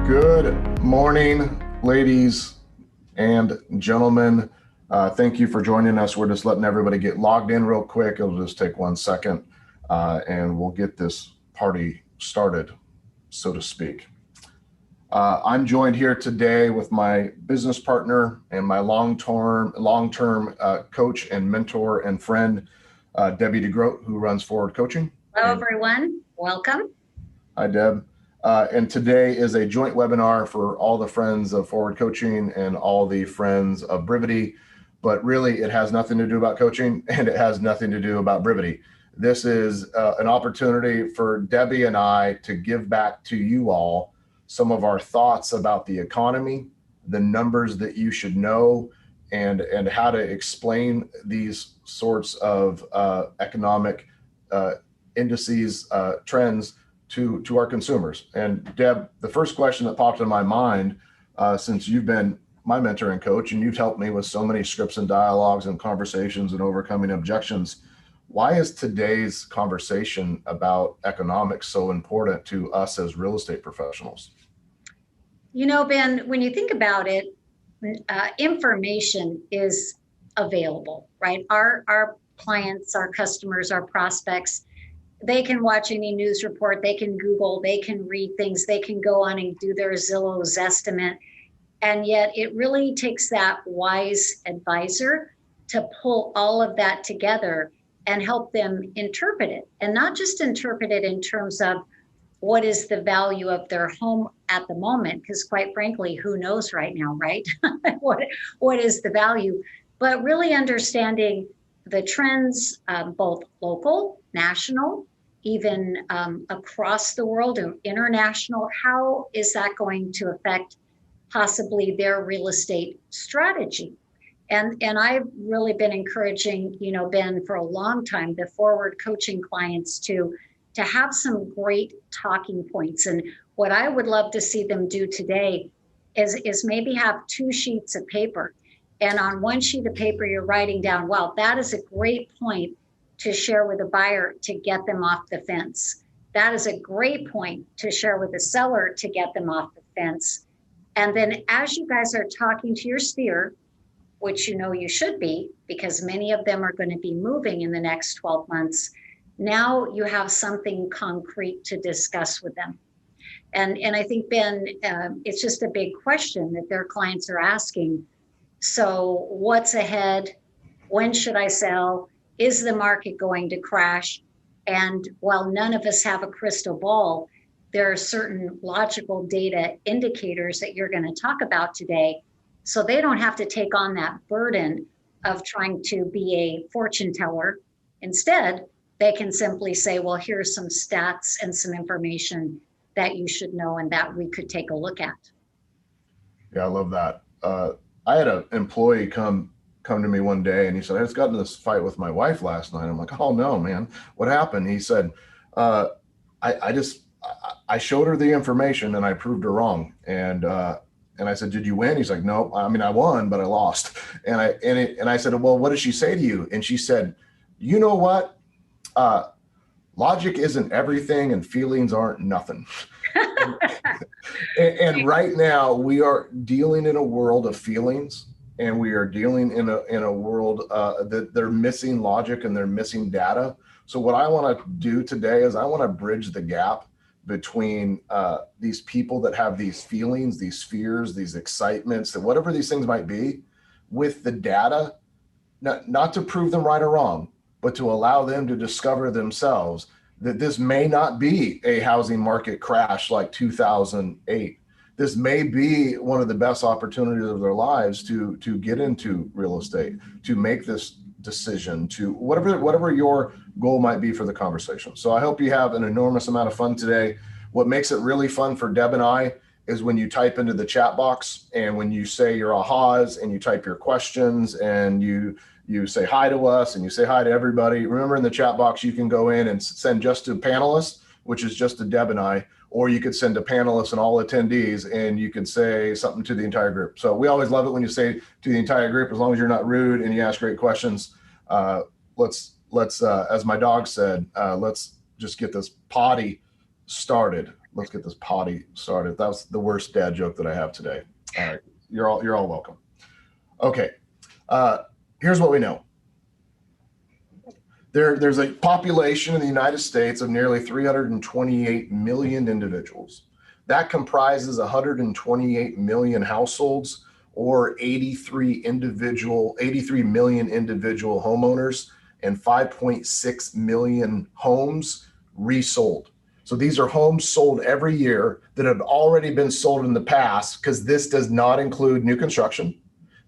Good morning, ladies and gentlemen. Thank you for joining us. We're just letting everybody get logged in real quick. It'll just take 1 second, and we'll get this party started, so to speak. I'm joined here today with my business partner and my long-term coach and mentor and friend, Debbie Grote, who runs Forward Coaching. Hello, everyone. Welcome. Hi, Deb. And today is a joint webinar for all the friends of Forward Coaching and all the friends of Brivity, but really it has nothing to do about coaching and it has nothing to do about Brivity. This is an opportunity for Debbie and I to give back to you all some of our thoughts about the economy, the numbers that you should know, and how to explain these sorts of economic indices, trends to our consumers. And Deb, the first question that popped in my mind, since you've been my mentor and coach, and you've helped me with so many scripts and dialogues and conversations and overcoming objections, why is today's conversation about economics so important to us as real estate professionals? You know, Ben, when you think about it, information is available, right? Our clients, our customers, our prospects, they can watch any news report, they can Google, they can read things, they can go on and do their Zillow's estimate. And yet it really takes that wise advisor to pull all of that together and help them interpret it. And not just interpret it in terms of what is the value of their home at the moment, because quite frankly, who knows right now, right? what is the value? But really understanding the trends, both local, national, even across the world or international. How is that going to affect possibly their real estate strategy? And I've really been encouraging, you know, Ben, for a long time, the Forward Coaching clients to have some great talking points. And what I would love to see them do today is maybe have 2 sheets of paper. And on 1 sheet of paper, you're writing down, wow, that is a great point to share with a buyer to get them off the fence. That is a great point to share with a seller to get them off the fence. And then as you guys are talking to your sphere, which you know you should be, because many of them are going to be moving in the next 12 months, now you have something concrete to discuss with them. And I think, Ben, it's just a big question that their clients are asking. So what's ahead? When should I sell? Is the market going to crash? And while none of us have a crystal ball, there are certain logical data indicators that you're going to talk about today. So they don't have to take on that burden of trying to be a fortune teller. Instead, they can simply say, well, here's some stats and some information that you should know and that we could take a look at. Yeah, I love that. I had an employee come to me one day and he said, I just got into this fight with my wife last night. I'm like, oh no, man, what happened? He said, I showed her the information and I proved her wrong. And I said, did you win? He's like, no, I mean, I won, but I lost. And I said, well, what did she say to you? And she said, you know what? Logic isn't everything and feelings aren't nothing. and right now we are dealing in a world of feelings, and we are dealing in a world that they're missing logic and they're missing data. So what I want to do today is I want to bridge the gap between these people that have these feelings, these fears, these excitements, that whatever these things might be, with the data, not to prove them right or wrong, but to allow them to discover themselves that this may not be a housing market crash like 2008. This may be one of the best opportunities of their lives to get into real estate, to make this decision, to whatever your goal might be for the conversation. So I hope you have an enormous amount of fun today. What makes it really fun for Deb and I is when you type into the chat box and when you say your ahas and you type your questions and you say hi to us and you say hi to everybody. Remember, in the chat box, you can go in and send just to panelists, which is just to Deb and I, or you could send to panelists and all attendees, and you could say something to the entire group. So we always love it when you say to the entire group, as long as you're not rude and you ask great questions. Let's as my dog said, let's just get this potty started. Let's get this potty started. That was the worst dad joke that I have today. All right, you're all welcome. Okay, here's what we know. There's a population in the United States of nearly 328 million individuals. That comprises 128 million households, or 83 million individual homeowners, and 5.6 million homes resold. So these are homes sold every year that have already been sold in the past, because this does not include new construction.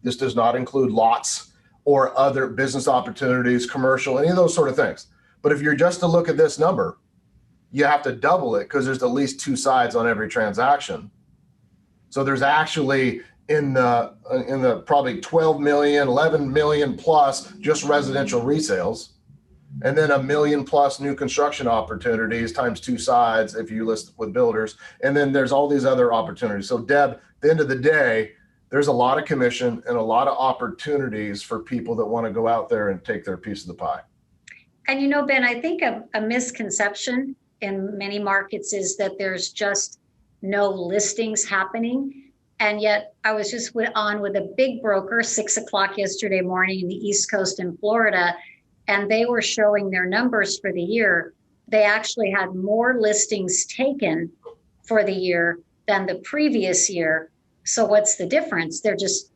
This does not include lots or other business opportunities, commercial, any of those sort of things. But if you're just to look at this number, you have to double it, because there's at least two sides on every transaction. So there's actually in the probably 12 million, 11 million plus just residential resales, and then 1 million plus new construction opportunities times two sides if you list with builders. And then there's all these other opportunities. So Deb, at the end of the day, there's a lot of commission and a lot of opportunities for people that want to go out there and take their piece of the pie. And you know, Ben, I think a misconception in many markets is that there's just no listings happening. And yet I was just on with a big broker 6 o'clock yesterday morning in the East Coast in Florida, and they were showing their numbers for the year. They actually had more listings taken for the year than the previous year. So what's the difference? They're just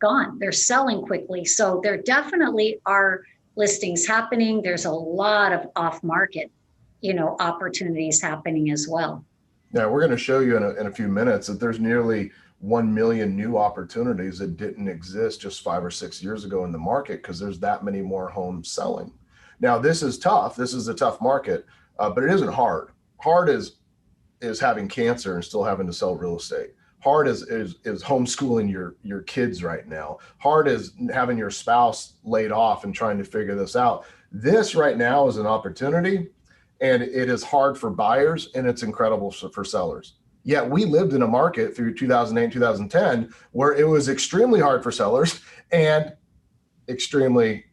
gone. They're selling quickly. So there definitely are listings happening. There's a lot of off-market, opportunities happening as well. Yeah, we're going to show you in a few minutes that there's nearly 1 million new opportunities that didn't exist just 5 or 6 years ago in the market, because there's that many more homes selling. Now, this is tough. This is a tough market, but it isn't hard. Hard is having cancer and still having to sell real estate. Hard is homeschooling your kids right now. Hard is having your spouse laid off and trying to figure this out. This right now is an opportunity, and it is hard for buyers and it's incredible for sellers. Yet we lived in a market through 2008, 2010, where it was extremely hard for sellers and extremely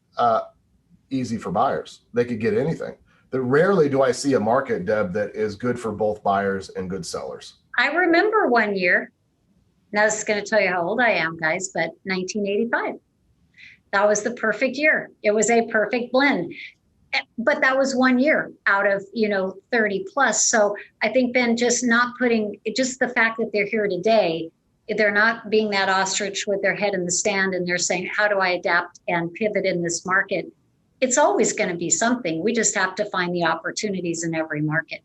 easy for buyers. They could get anything. But rarely do I see a market, Deb, that is good for both buyers and good sellers. I remember one year, now this is going to tell you how old I am, guys, but 1985. That was the perfect year. It was a perfect blend. But that was 1 year out of, 30 plus. So I think, Ben, just the fact that they're here today, they're not being that ostrich with their head in the stand and they're saying, how do I adapt and pivot in this market? It's always going to be something. We just have to find the opportunities in every market.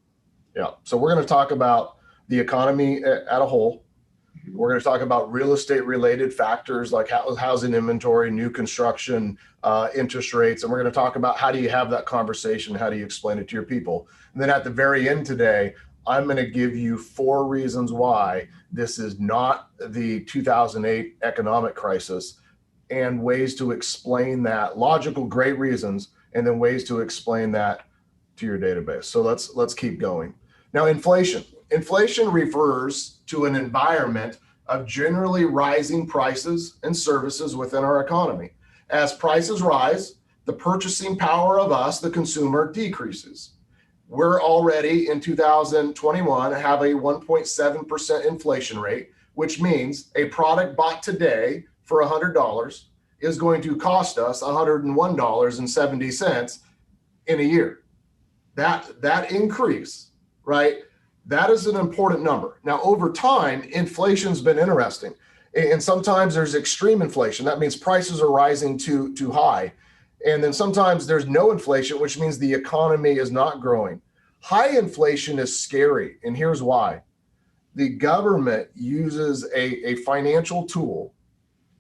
Yeah. So we're going to talk about the economy at a whole. We're going to talk about real estate related factors like housing inventory, new construction, interest rates. And we're going to talk about how do you have that conversation? How do you explain it to your people? And then at the very end today, I'm going to give you 4 reasons why this is not the 2008 economic crisis, and ways to explain that, logical, great reasons, and then ways to explain that to your database. So let's keep going. Now, inflation. Inflation refers to an environment of generally rising prices and services within our economy. As prices rise, the purchasing power of us, the consumer, decreases. We're already in 2021 have a 1.7% inflation rate, which means a product bought today for $100 is going to cost us $101.70 in a year. That increase, right? That is an important number. Now, over time, inflation's been interesting. And sometimes there's extreme inflation. That means prices are rising too high. And then sometimes there's no inflation, which means the economy is not growing. High inflation is scary. And here's why. The government uses a financial tool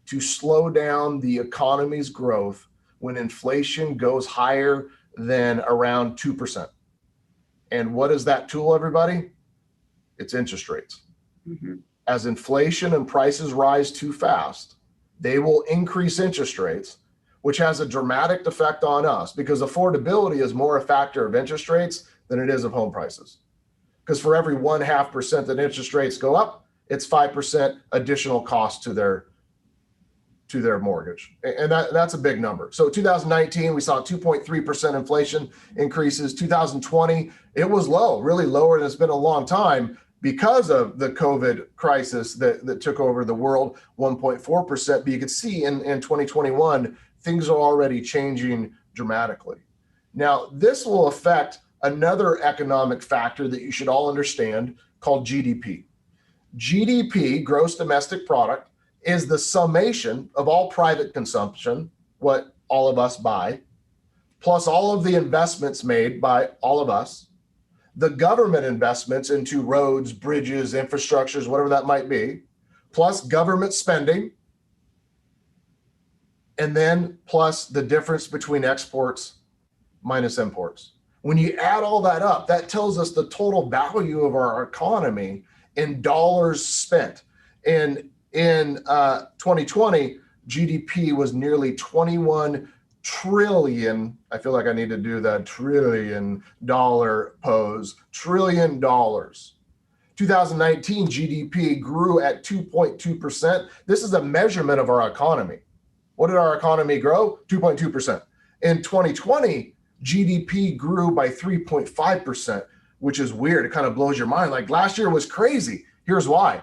to slow down the economy's growth when inflation goes higher than around 2%. And what is that tool, everybody? It's interest rates. Mm-hmm. As inflation and prices rise too fast, they will increase interest rates, which has a dramatic effect on us, because affordability is more a factor of interest rates than it is of home prices. Because for every 0.5% that interest rates go up, it's 5% additional cost to to their mortgage. And that's a big number. So 2019, we saw 2.3% inflation increases. 2020, it was low, really lower than it's been a long time because of the COVID crisis that took over the world, 1.4%. But you could see in 2021, things are already changing dramatically. Now, this will affect another economic factor that you should all understand called GDP. GDP, gross domestic product, is the summation of all private consumption, what all of us buy, plus all of the investments made by all of us, the government investments into roads, bridges, infrastructures, whatever that might be, plus government spending, and then plus the difference between exports minus imports. When you add all that up, that tells us the total value of our economy in dollars spent. In 2020, GDP was nearly 21 trillion. I feel like I need to do the trillion dollar pose. Trillion dollars. 2019 GDP grew at 2.2%. This is a measurement of our economy. What did our economy grow? 2.2%. In 2020, GDP grew by 3.5%, which is weird. It kind of blows your mind. Like last year was crazy. Here's why.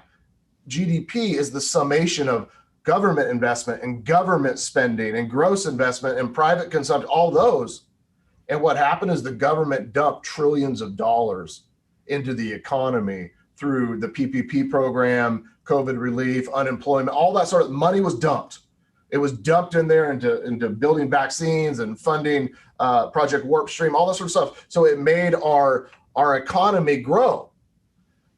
GDP is the summation of government investment and government spending and gross investment and private consumption, all those. And what happened is the government dumped trillions of dollars into the economy through the PPP program, COVID relief, unemployment, all that sort of money was dumped. It was dumped in there into building vaccines and funding Project Warp Stream, all that sort of stuff. So it made our economy grow.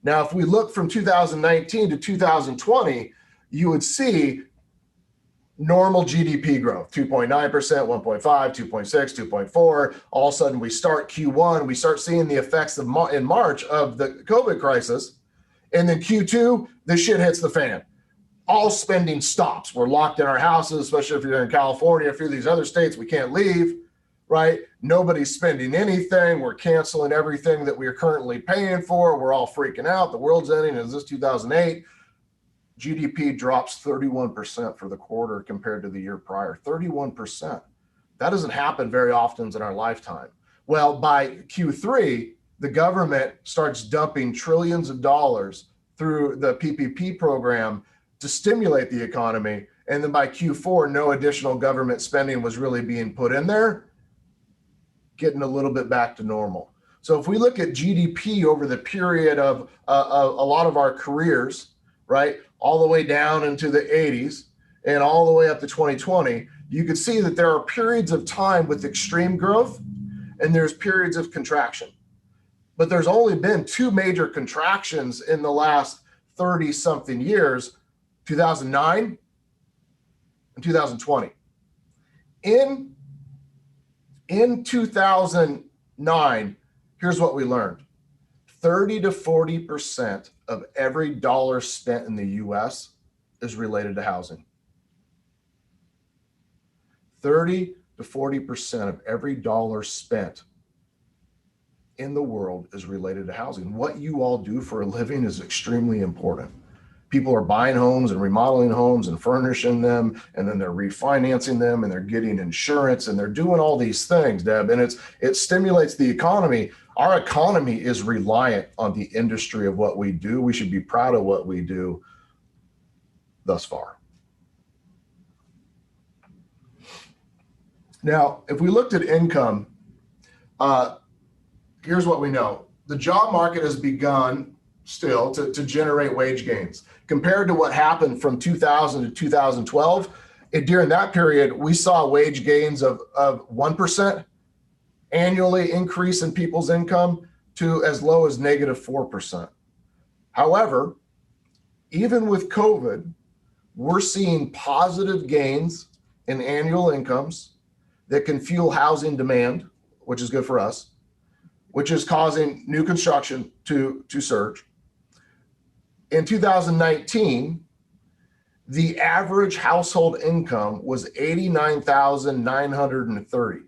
Now, if we look from 2019 to 2020, you would see normal GDP growth, 2.9%, 1.5, 2.6, 2.4. All of a sudden, we start Q1, we start seeing the effects of in March of the COVID crisis. And then Q2, the shit hits the fan. All spending stops. We're locked in our houses, especially if you're in California, a few of these other states, we can't leave, right? Nobody's spending anything. We're canceling everything that we're currently paying for. We're all freaking out. The world's ending. Is this 2008? GDP drops 31% for the quarter compared to the year prior. 31%. That doesn't happen very often in our lifetime. Well, by Q3, the government starts dumping trillions of dollars through the PPP program to stimulate the economy. And then by Q4, no additional government spending was really being put in there, getting a little bit back to normal. So if we look at GDP over the period of a lot of our careers, right, all the way down into the 80s and all the way up to 2020, you can see that there are periods of time with extreme growth and there's periods of contraction. But there's only been two major contractions in the last 30 something years, 2009 and 2020. In 2009, here's what we learned. 30 to 40% of every dollar spent in the US is related to housing. 30 to 40% of every dollar spent in the world is related to housing. What you all do for a living is extremely important. People are buying homes and remodeling homes and furnishing them, and then they're refinancing them and they're getting insurance and they're doing all these things, Deb, and it stimulates the economy. Our economy is reliant on the industry of what we do. We should be proud of what we do thus far. Now, if we looked at income, here's what we know. The job market has begun still to generate wage gains. Compared to what happened from 2000 to 2012, during that period, we saw wage gains of 1% annually increase in people's income to as low as -4%. However, even with COVID, we're seeing positive gains in annual incomes that can fuel housing demand, which is good for us, which is causing new construction to surge. In 2019, the average household income was $89,930.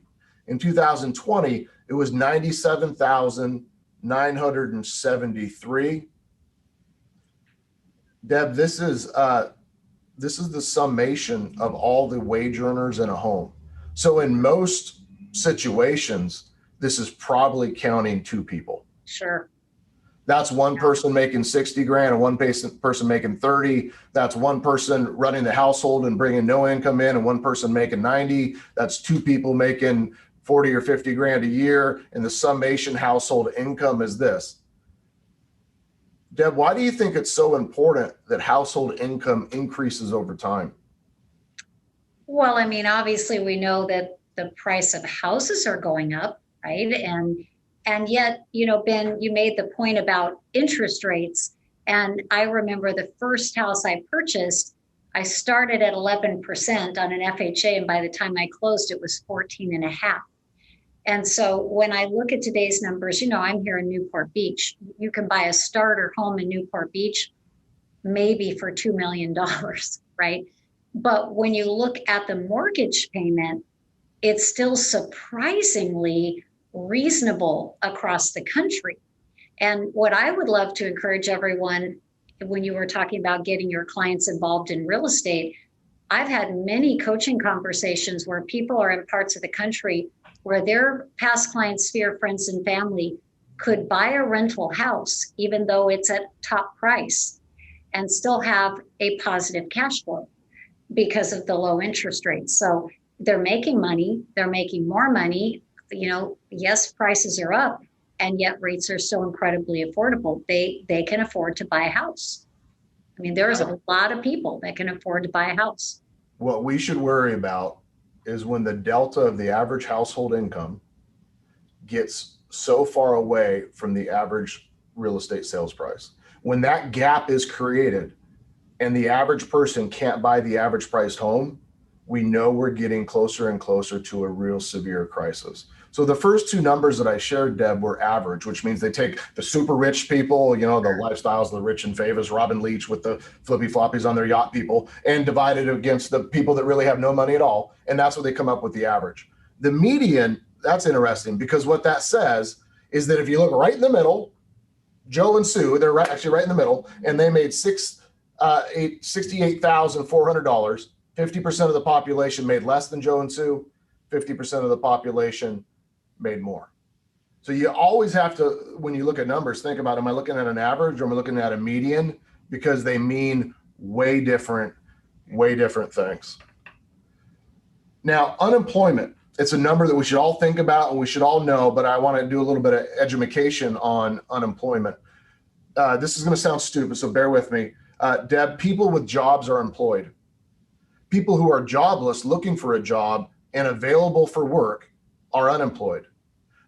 In 2020, it was $97,973. Deb, this is the summation of all the wage earners in a home. So in most situations, this is probably counting two people. Sure. That's one person making 60 grand and one person making 30. That's one person running the household and bringing no income in and one person making 90. That's two people making 40 or 50 grand a year. And the summation household income is this. Deb, why do you think it's so important that household income increases over time? Well, I mean, obviously we know that the price of houses are going up, right? And yet, you know, Ben, you made the point about interest rates. And I remember the first house I purchased, I started at 11% on an FHA. And by the time I closed, it was 14 and a half. And so when I look at today's numbers, you know, I'm here in Newport Beach. You can buy a starter home in Newport Beach, maybe for $2 million, right? But when you look at the mortgage payment, it's still surprisingly reasonable across the country. And what I would love to encourage everyone, when you were talking about getting your clients involved in real estate, I've had many coaching conversations where people are in parts of the country where their past clients, sphere, friends, and family could buy a rental house, even though it's at top price, and still have a positive cash flow because of the low interest rates. So they're making money, they're making more money. You know, yes, prices are up, and yet rates are so incredibly affordable. They can afford to buy a house. I mean, there's a lot of people that can afford to buy a house. What we should worry about is when the delta of the average household income gets so far away from the average real estate sales price. When that gap is created and the average person can't buy the average priced home, we know we're getting closer and closer to a real severe crisis. So the first two numbers that I shared, Deb, were average, which means they take the super rich people, you know, the lifestyles of the rich and famous, Robin Leach with the flippy floppies on their yacht people, and divide it against the people that really have no money at all. And that's what they come up with the average. The median, that's interesting because what that says is that if you look right in the middle, Joe and Sue, they're actually right in the middle, and they made $68,400. 50% of the population made less than Joe and Sue. 50% of the population made more. So you always have to, when you look at numbers, think about, am I looking at an average or am I looking at a median? Because they mean way different things. Now, unemployment, it's a number that we should all think about and we should all know, but I want to do a little bit of education on unemployment. This is going to sound stupid, so bear with me. Deb, people with jobs are employed. People who are jobless, looking for a job and available for work are unemployed.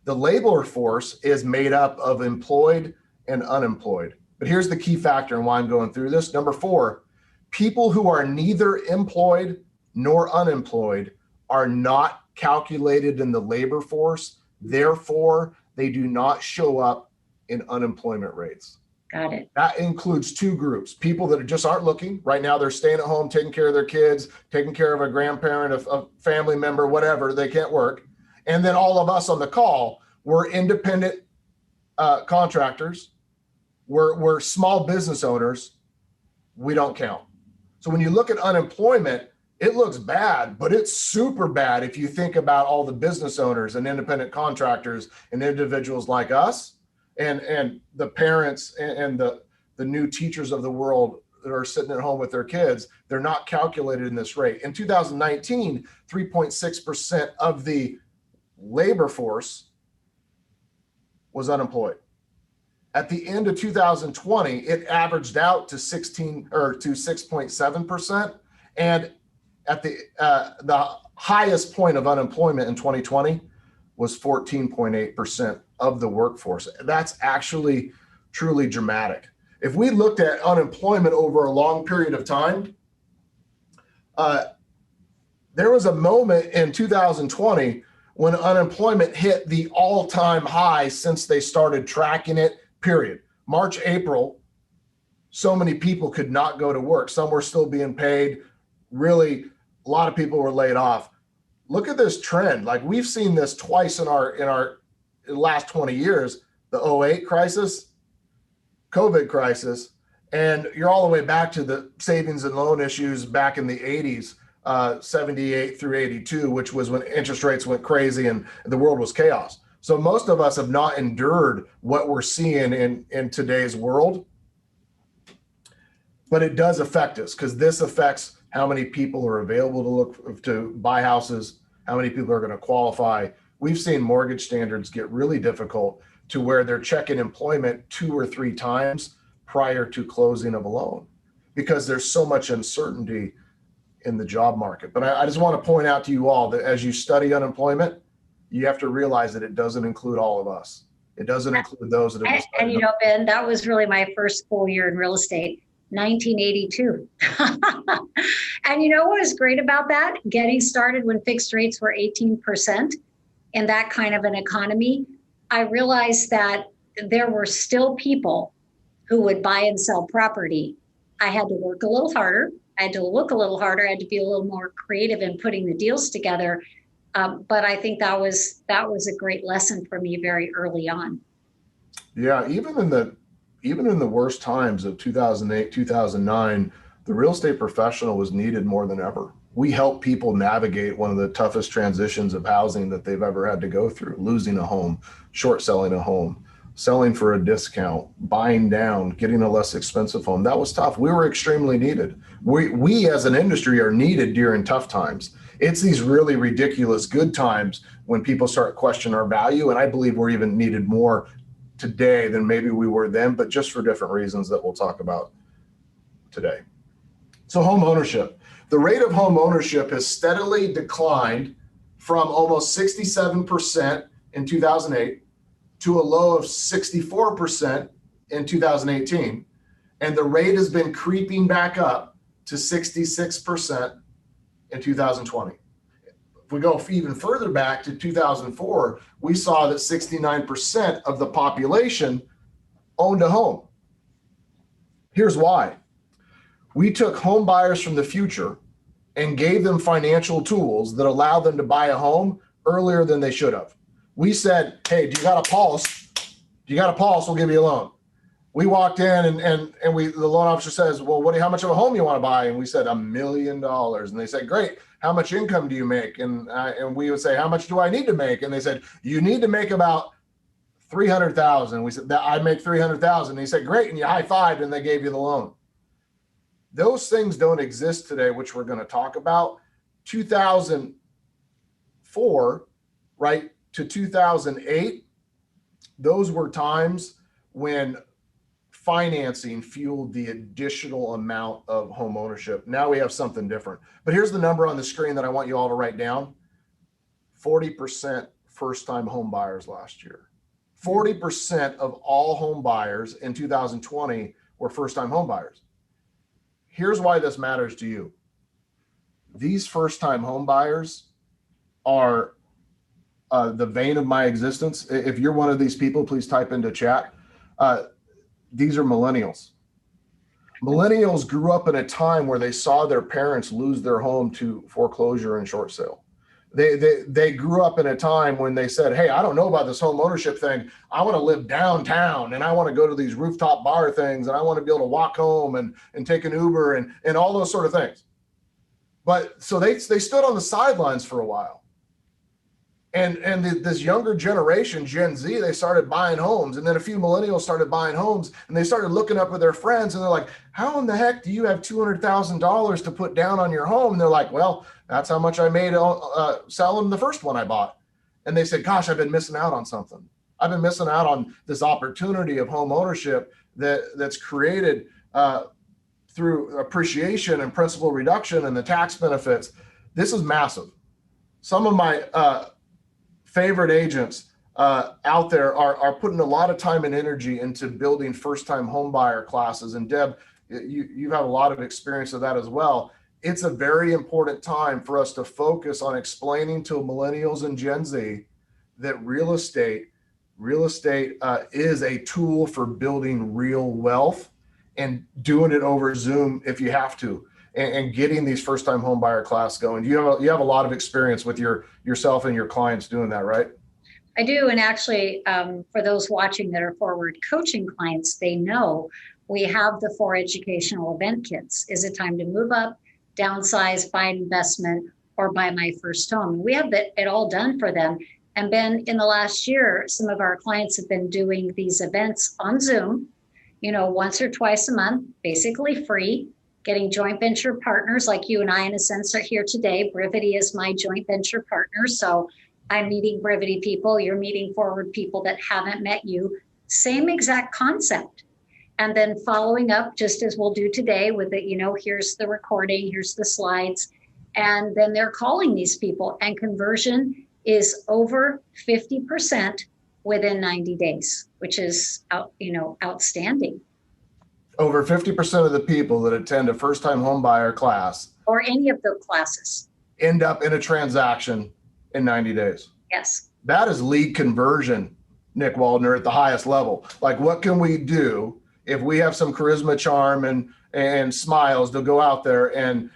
The labor force is made up of employed and unemployed. But here's the key factor and why I'm going through this. Number 4, people who are neither employed nor unemployed are not calculated in the labor force. Therefore, they do not show up in unemployment rates. Got it. That includes two groups, people that just aren't looking. Right now, they're staying at home, taking care of their kids, taking care of a grandparent, a family member, whatever, they can't work. And then all of us on the call, we're independent contractors, we're small business owners, we don't count. So when you look at unemployment, it looks bad, but it's super bad if you think about all the business owners and independent contractors and individuals like us and the parents and the new teachers of the world that are sitting at home with their kids. They're not calculated in this rate. In 2019, 3.6% of the labor force was unemployed. At the end of 2020, it averaged out to 6.7%. And at the highest point of unemployment in 2020 was 14.8% of the workforce. That's actually truly dramatic. If we looked at unemployment over a long period of time, there was a moment in 2020 when unemployment hit the all-time high since they started tracking it, period. March, April, so many people could not go to work. Some were still being paid. Really, a lot of people were laid off. Look at this trend. Like we've seen this twice in our last 20 years, the 08 crisis, COVID crisis, And you're all the way back to the savings and loan issues back in the 80s, 78 through 82, which was when interest rates went crazy and the world was chaos. So most of us have not endured what we're seeing in today's world, but it does affect us because this affects how many people are available to look to buy houses, how many people are going to qualify. We've seen mortgage standards get really difficult to where they're checking employment 2 or 3 times prior to closing of a loan because there's so much uncertainty in the job market. But I just want to point out to you all that as you study unemployment, you have to realize that it doesn't include all of us. It doesn't include those that have decided. And you know, Ben, that was really my first full year in real estate, 1982. And you know what was great about that? Getting started when fixed rates were 18% in that kind of an economy, I realized that there were still people who would buy and sell property. I had to work a little harder. I had to look a little harder. I had to be a little more creative in putting the deals together. But I think that was a great lesson for me very early on. Yeah, even in the worst times of 2008, 2009, the real estate professional was needed more than ever. We help people navigate one of the toughest transitions of housing that they've ever had to go through, losing a home, short selling a home, selling for a discount, buying down, getting a less expensive home. That was tough. We were extremely needed. We as an industry are needed during tough times. It's these really ridiculous good times when people start questioning our value. And I believe we're even needed more today than maybe we were then, but just for different reasons that we'll talk about today. So home ownership. The rate of home ownership has steadily declined from almost 67% in 2008 to a low of 64% in 2018. And the rate has been creeping back up to 66% in 2020. If we go even further back to 2004, we saw that 69% of the population owned a home. Here's why. We took home buyers from the future and gave them financial tools that allowed them to buy a home earlier than they should have. We said, hey, do you got a pulse? Do you got a pulse? We'll give you a loan. We walked in and the loan officer says, well, how much of a home you want to buy? And we said $1 million. And they said, great. How much income do you make? And we would say, how much do I need to make? And they said, you need to make about 300,000. We said, I make 300,000. And he said, great. And you high-fived and they gave you the loan. Those things don't exist today, which we're going to talk about. 2004, right, to 2008, those were times when financing fueled the additional amount of home ownership. Now we have something different. But here's the number on the screen that I want you all to write down. 40% first-time home buyers last year. 40% of all home buyers in 2020 were first-time home buyers. Here's why this matters to you. These first-time home buyers are the vein of my existence. If you're one of these people, please type into chat. These are millennials. Millennials grew up in a time where they saw their parents lose their home to foreclosure and short sale. They grew up in a time when they said, hey, I don't know about this home ownership thing. I want to live downtown and I want to go to these rooftop bar things and I want to be able to walk home and take an Uber and all those sort of things. But so they stood on the sidelines for a while. And this younger generation, Gen Z, they started buying homes. And then a few millennials started buying homes and they started looking up at their friends and they're like, how in the heck do you have $200,000 to put down on your home? And they're like, well, that's how much I made selling the first one I bought. And they said, gosh, I've been missing out on something. I've been missing out on this opportunity of home ownership that's created through appreciation and principal reduction and the tax benefits. This is massive. Some of my favorite agents out there are putting a lot of time and energy into building first-time home buyer classes. And Deb, you've had a lot of experience of that as well. It's a very important time for us to focus on explaining to millennials and Gen Z that real estate is a tool for building real wealth and doing it over Zoom if you have to. And getting these first-time home buyer class going. You have a lot of experience with yourself and your clients doing that, right? I do. And actually, for those watching that are forward coaching clients, they know We have the 4 educational event kits. Is it time to move up, downsize, buy an investment, or buy my first home? We have it all done for them. And then in the last year, some of our clients have been doing these events on Zoom, once or twice a month, basically free, getting joint venture partners like you and I, in a sense, are here today. Brivity is my joint venture partner. So I'm meeting Brivity people. You're meeting Forward people that haven't met you. Same exact concept. And then following up, just as we'll do today with it, here's the recording, here's the slides. And then they're calling these people, and conversion is over 50% within 90 days, which is outstanding. Over 50% of the people that attend a first-time home buyer class or any of the classes end up in a transaction in 90 days. Yes. That is lead conversion, Nick Waldner, at the highest level. Like, what can we do if we have some charisma, charm, and smiles to go out there and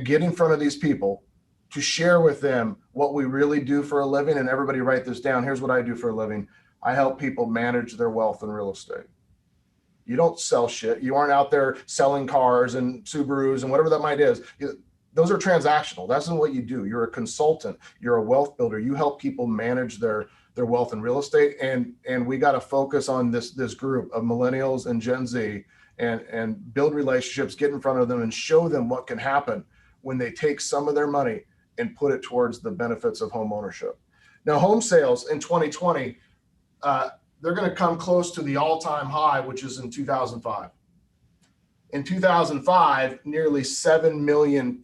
get in front of these people, to share with them what we really do for a living? And everybody write this down. Here's what I do for a living. I help people manage their wealth in real estate. You don't sell shit. You aren't out there selling cars and Subarus and whatever that might is. Those are transactional. That's not what you do. You're a consultant. You're a wealth builder. You help people manage their wealth in real estate. And we got to focus on this group of millennials and Gen Z and build relationships, get in front of them and show them what can happen when they take some of their money and put it towards the benefits of home ownership. Now, home sales in 2020, they're going to come close to the all-time high, which is in 2005. In 2005, nearly 7 million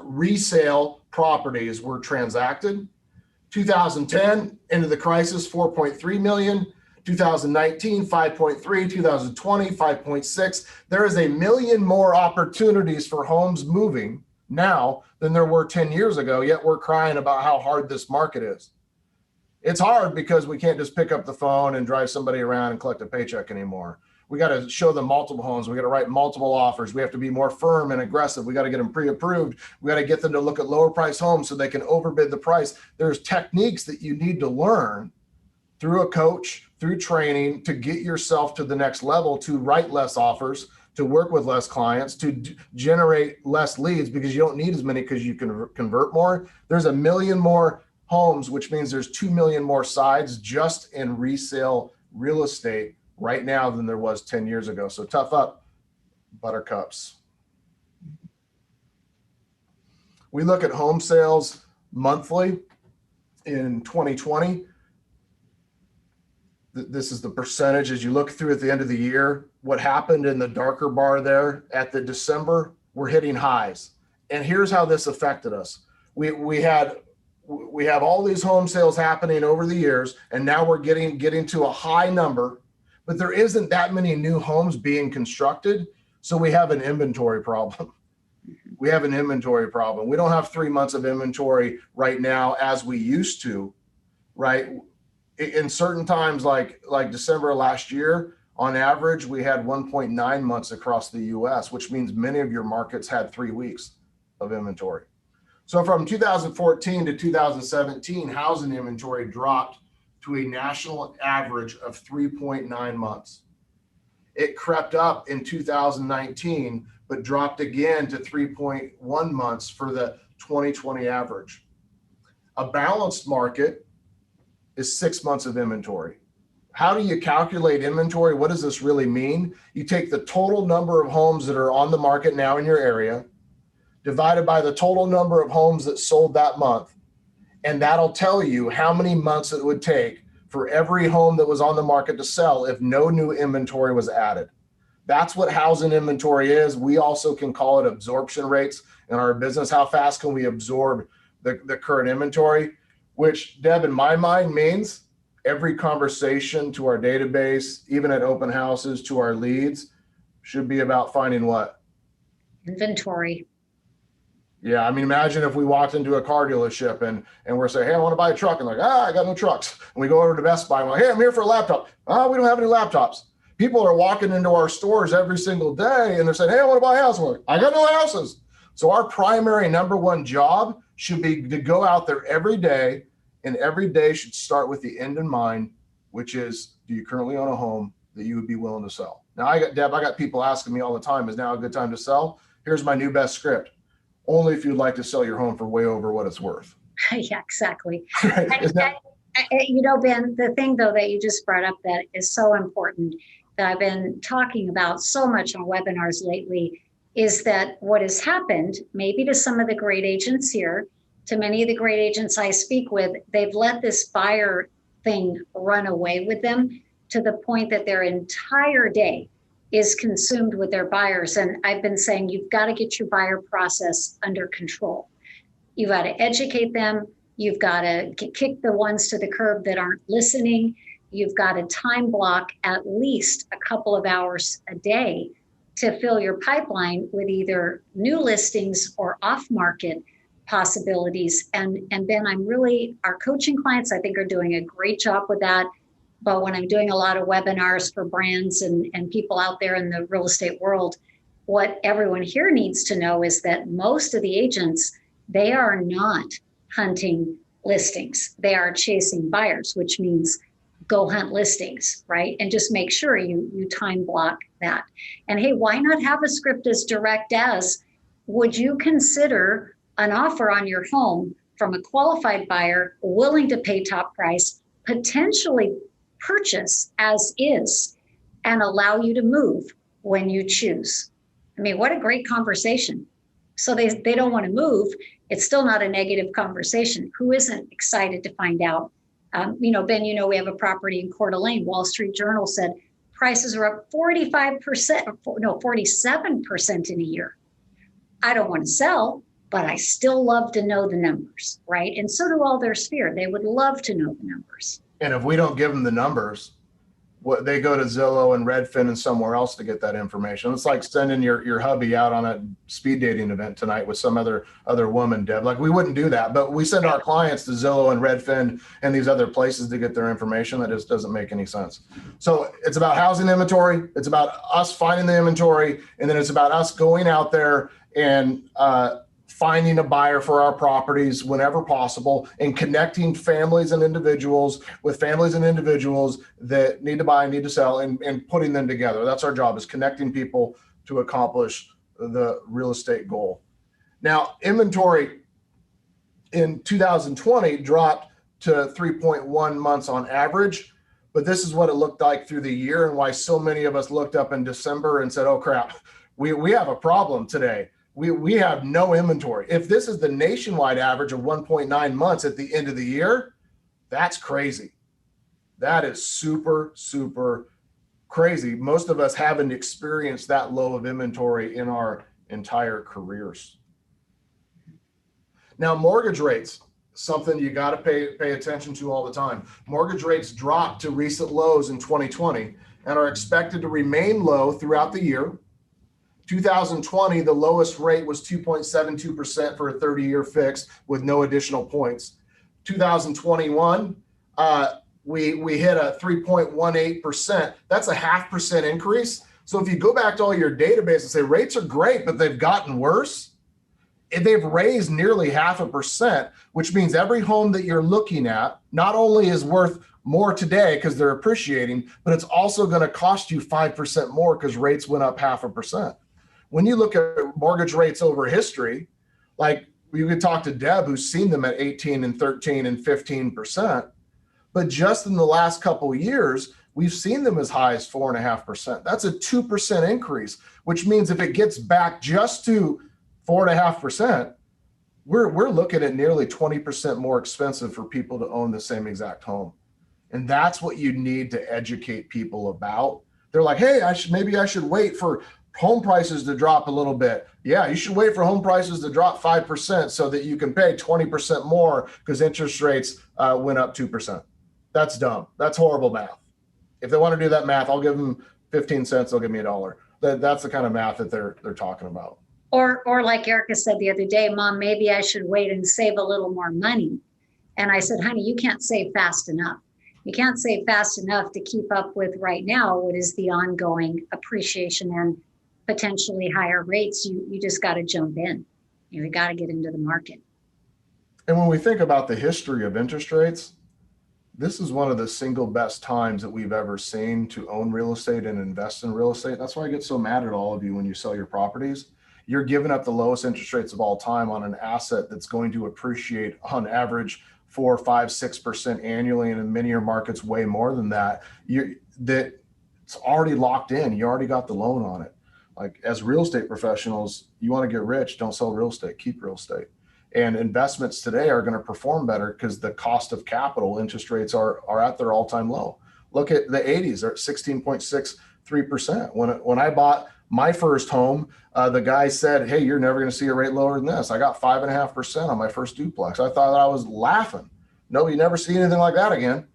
resale properties were transacted. 2010, into the crisis, 4.3 million. 2019, 5.3. 2020, 5.6. There is a million more opportunities for homes moving now than there were 10 years ago, yet we're crying about how hard this market is. It's hard because we can't just pick up the phone and drive somebody around and collect a paycheck anymore. We got to show them multiple homes. We got to write multiple offers. We have to be more firm and aggressive. We got to get them pre-approved. We got to get them to look at lower price homes so they can overbid the price. There's techniques that you need to learn through a coach, through training, to get yourself to the next level, to write less offers, to work with less clients, to generate less leads, because you don't need as many because you can convert more. There's a million more homes, which means there's 2 million more sides just in resale real estate right now than there was 10 years ago. So tough up, buttercups. We look at home sales monthly in 2020. This is the percentage as you look through at the end of the year. What happened in the darker bar there at the December, we're hitting highs. And here's how this affected us. We have all these home sales happening over the years, and now we're getting to a high number, but there isn't that many new homes being constructed. So we have an inventory problem. We have an inventory problem. We don't have 3 months of inventory right now as we used to, right? In certain times, like December last year, on average, we had 1.9 months across the US, which means many of your markets had 3 weeks of inventory. So from 2014 to 2017, housing inventory dropped to a national average of 3.9 months. It crept up in 2019, but dropped again to 3.1 months for the 2020 average. A balanced market is 6 months of inventory. How do you calculate inventory? What does this really mean? You take the total number of homes that are on the market now in your area, divided by the total number of homes that sold that month. And that'll tell you how many months it would take for every home that was on the market to sell if no new inventory was added. That's what housing inventory is. We also can call it absorption rates in our business. How fast can we absorb the current inventory? Which, Deb, in my mind means every conversation to our database, even at open houses, to our leads, should be about finding what? Inventory. Yeah, I mean, imagine if we walked into a car dealership and we're saying, hey, I want to buy a truck. And like, I got no trucks. And we go over to Best Buy and we're like, hey, I'm here for a laptop. We don't have any laptops. People are walking into our stores every single day and they're saying, hey, I want to buy a house. We're like, I got no houses. So our primary number one job should be to go out there every day, and every day should start with the end in mind, which is, do you currently own a home that you would be willing to sell? Now I got people asking me all the time, is now a good time to sell? Here's my new best script. Only if you'd like to sell your home for way over what it's worth. Yeah, exactly. Right? You know, Ben, the thing though that you just brought up that is so important that I've been talking about so much on webinars lately is that what has happened, maybe to some of the great agents here, to many of the great agents I speak with, they've let this buyer thing run away with them to the point that their entire day is consumed with their buyers. And I've been saying, you've got to get your buyer process under control. You've got to educate them. You've got to kick the ones to the curb that aren't listening. You've got to time block at least a couple of hours a day to fill your pipeline with either new listings or off-market possibilities. And Ben, our coaching clients, I think, are doing a great job with that. But when I'm doing a lot of webinars for brands and people out there in the real estate world, what everyone here needs to know is that most of the agents, they are not hunting listings. They are chasing buyers, which means go hunt listings, right? And just make sure you time block that. And hey, why not have a script as direct as, would you consider an offer on your home from a qualified buyer willing to pay top price, potentially purchase as is, and allow you to move when you choose? I mean, what a great conversation. So they don't want to move. It's still not a negative conversation. Who isn't excited to find out? Ben, we have a property in Coeur d'Alene. Wall Street Journal said prices are up 47% in a year. I don't want to sell, but I still love to know the numbers, right? And so do all their sphere. They would love to know the numbers. And if we don't give them the numbers, they go to Zillow and Redfin and somewhere else to get that information. It's like sending your hubby out on a speed dating event tonight with some other woman, Deb. Like, we wouldn't do that, but we send our clients to Zillow and Redfin and these other places to get their information. That just doesn't make any sense. So it's about housing inventory. It's about us finding the inventory. And then it's about us going out there and finding a buyer for our properties whenever possible, and connecting families and individuals with families and individuals that need to buy, need to sell, and putting them together. That's our job, is connecting people to accomplish the real estate goal. Now, inventory in 2020 dropped to 3.1 months on average, but this is what it looked like through the year, and why so many of us looked up in December and said, oh crap, we have a problem today. We have no inventory. If this is the nationwide average of 1.9 months at the end of the year, that's crazy. That is super, super crazy. Most of us haven't experienced that low of inventory in our entire careers. Now, mortgage rates, something you got to pay attention to all the time. Mortgage rates dropped to recent lows in 2020 and are expected to remain low throughout the year. 2020, the lowest rate was 2.72% for a 30-year fixed with no additional points. 2021, we hit a 3.18%. That's a 0.5% increase. So if you go back to all your database and say rates are great, but they've gotten worse, they've raised nearly 0.5%, which means every home that you're looking at not only is worth more today because they're appreciating, but it's also going to cost you 5% more because rates went up 0.5%. When you look at mortgage rates over history, like you could talk to Deb, who's seen them at 18 and 13 and 15%, but just in the last couple of years, we've seen them as high as 4.5%. That's a 2% increase, which means if it gets back just to 4.5%, we're looking at nearly 20% more expensive for people to own the same exact home. And that's what you need to educate people about. They're like, hey, maybe I should wait for home prices to drop a little bit. Yeah, you should wait for home prices to drop 5% so that you can pay 20% more because interest rates went up 2%. That's dumb. That's horrible math. If they want to do that math, I'll give them 15 cents. They'll give me $1. That's the kind of math that they're talking about. Or like Erica said the other day, Mom, maybe I should wait and save a little more money. And I said, honey, you can't save fast enough. You can't save fast enough to keep up with right now what is the ongoing appreciation and potentially higher rates. You just got to jump in. You got to get into the market. And when we think about the history of interest rates, this is one of the single best times that we've ever seen to own real estate and invest in real estate. That's why I get so mad at all of you when you sell your properties. You're giving up the lowest interest rates of all time on an asset that's going to appreciate on average 4, 5, 6% annually, and in many of your markets way more than that. That it's already locked in. You already got the loan on it. Like, as real estate professionals, you want to get rich, don't sell real estate, keep real estate. And investments today are going to perform better because the cost of capital, interest rates are at their all-time low. Look at the 80s, they're at 16.63%. When I bought my first home, the guy said, hey, you're never going to see a rate lower than this. I got 5.5% on my first duplex. I thought I was laughing. No, you never see anything like that again,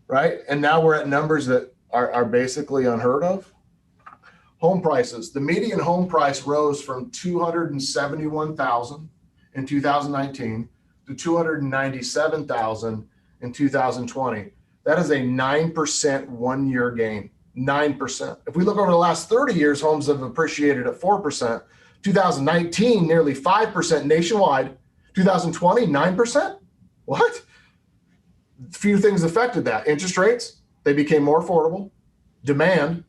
right? And now we're at numbers that are basically unheard of. Home prices. The median home price rose from $271,000 in 2019 to 297,000 in 2020. That is a 9% 1 year gain. 9%. If we look over the last 30 years, homes have appreciated at 4%. 2019, nearly 5% nationwide. 2020, 9%. What? Few things affected that. Interest rates, they became more affordable. Demand,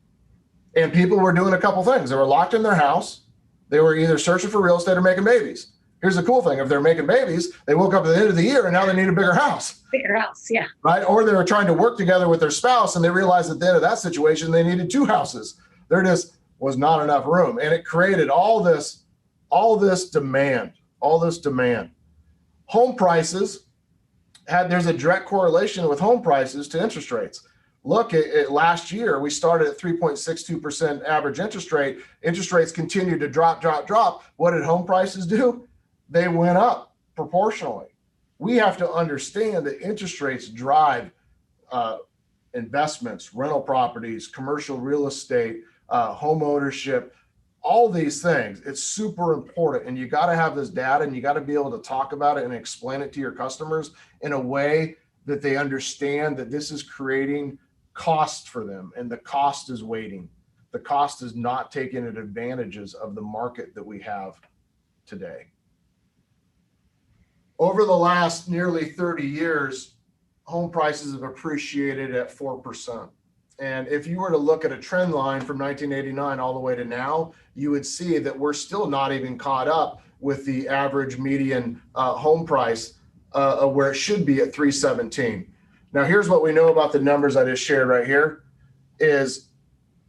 and people were doing a couple things. They were locked in their house. They were either searching for real estate or making babies. Here's the cool thing. If they're making babies, they woke up at the end of the year and now they need a bigger house. Bigger house, yeah. Right? Or they were trying to work together with their spouse and they realized at the end of that situation, they needed 2 houses. There just was not enough room. And it created all this demand. Home prices there's a direct correlation with home prices to interest rates. Look at last year, we started at 3.62% average interest rate. Interest rates continued to drop. What did home prices do? They went up proportionally. We have to understand that interest rates drive investments, rental properties, commercial real estate, home ownership, all these things. It's super important. And you got to have this data and you got to be able to talk about it and explain it to your customers in a way that they understand that this is creating cost for them, and the cost is waiting. The cost is not taking advantages of the market that we have today. Over the last nearly 30 years, home prices have appreciated at 4%. And if you were to look at a trend line from 1989 all the way to now, you would see that we're still not even caught up with the average median home price where it should be at 317. Now, here's what we know about the numbers I just shared right here is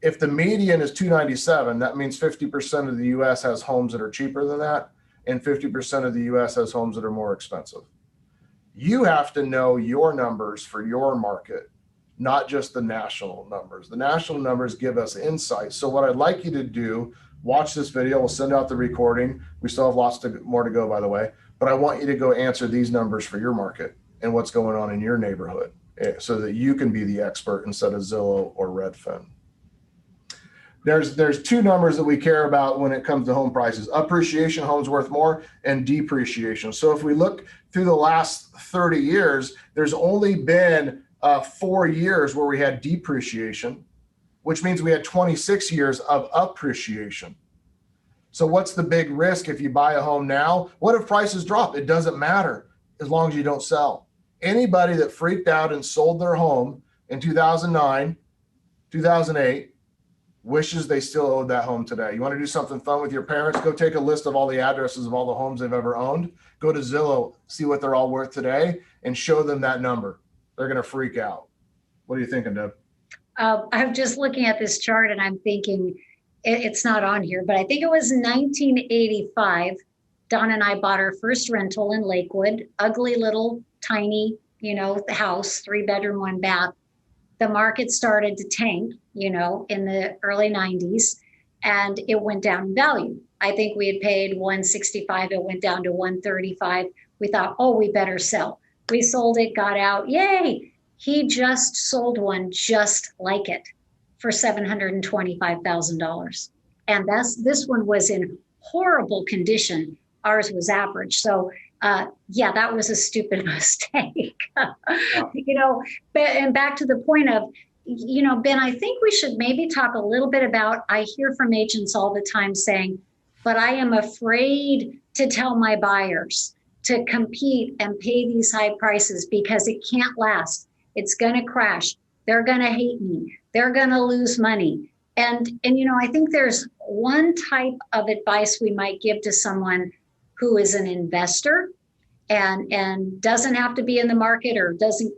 if the median is 297, that means 50% of the US has homes that are cheaper than that, and 50% of the US has homes that are more expensive. You have to know your numbers for your market, not just the national numbers. The national numbers give us insight. So what I'd like you to do, watch this video. We'll send out the recording. We still have lots more to go, by the way, but I want you to go answer these numbers for your market and what's going on in your neighborhood so that you can be the expert instead of Zillow or Redfin. There's 2 numbers that we care about when it comes to home prices: appreciation, homes worth more, and depreciation. So if we look through the last 30 years, there's only been 4 years where we had depreciation, which means we had 26 years of appreciation. So what's the big risk if you buy a home now? What if prices drop? It doesn't matter as long as you don't sell. Anybody that freaked out and sold their home in 2009, 2008, wishes they still owed that home today. You want to do something fun with your parents? Go take a list of all the addresses of all the homes they've ever owned. Go to Zillow, see what they're all worth today, and show them that number. They're going to freak out. What are you thinking, Deb? I'm just looking at this chart and I'm thinking it's not on here, but I think it was 1985. Don and I bought our first rental in Lakewood, ugly little tiny, house, 3-bedroom, 1 bath. The market started to tank, in the early 90s, and it went down in value. I think we had paid $165. It went down to $135. We thought, oh, we better sell. We sold it, got out. Yay. He just sold one just like it for $725,000. And this one was in horrible condition. Ours was average. So that was a stupid mistake. And back to the point of, Ben, I think we should maybe talk a little bit about, I hear from agents all the time saying, but I am afraid to tell my buyers to compete and pay these high prices because it can't last. It's going to crash. They're going to hate me. They're going to lose money. And you know, I think there's one type of advice we might give to someone who is an investor and doesn't have to be in the market or doesn't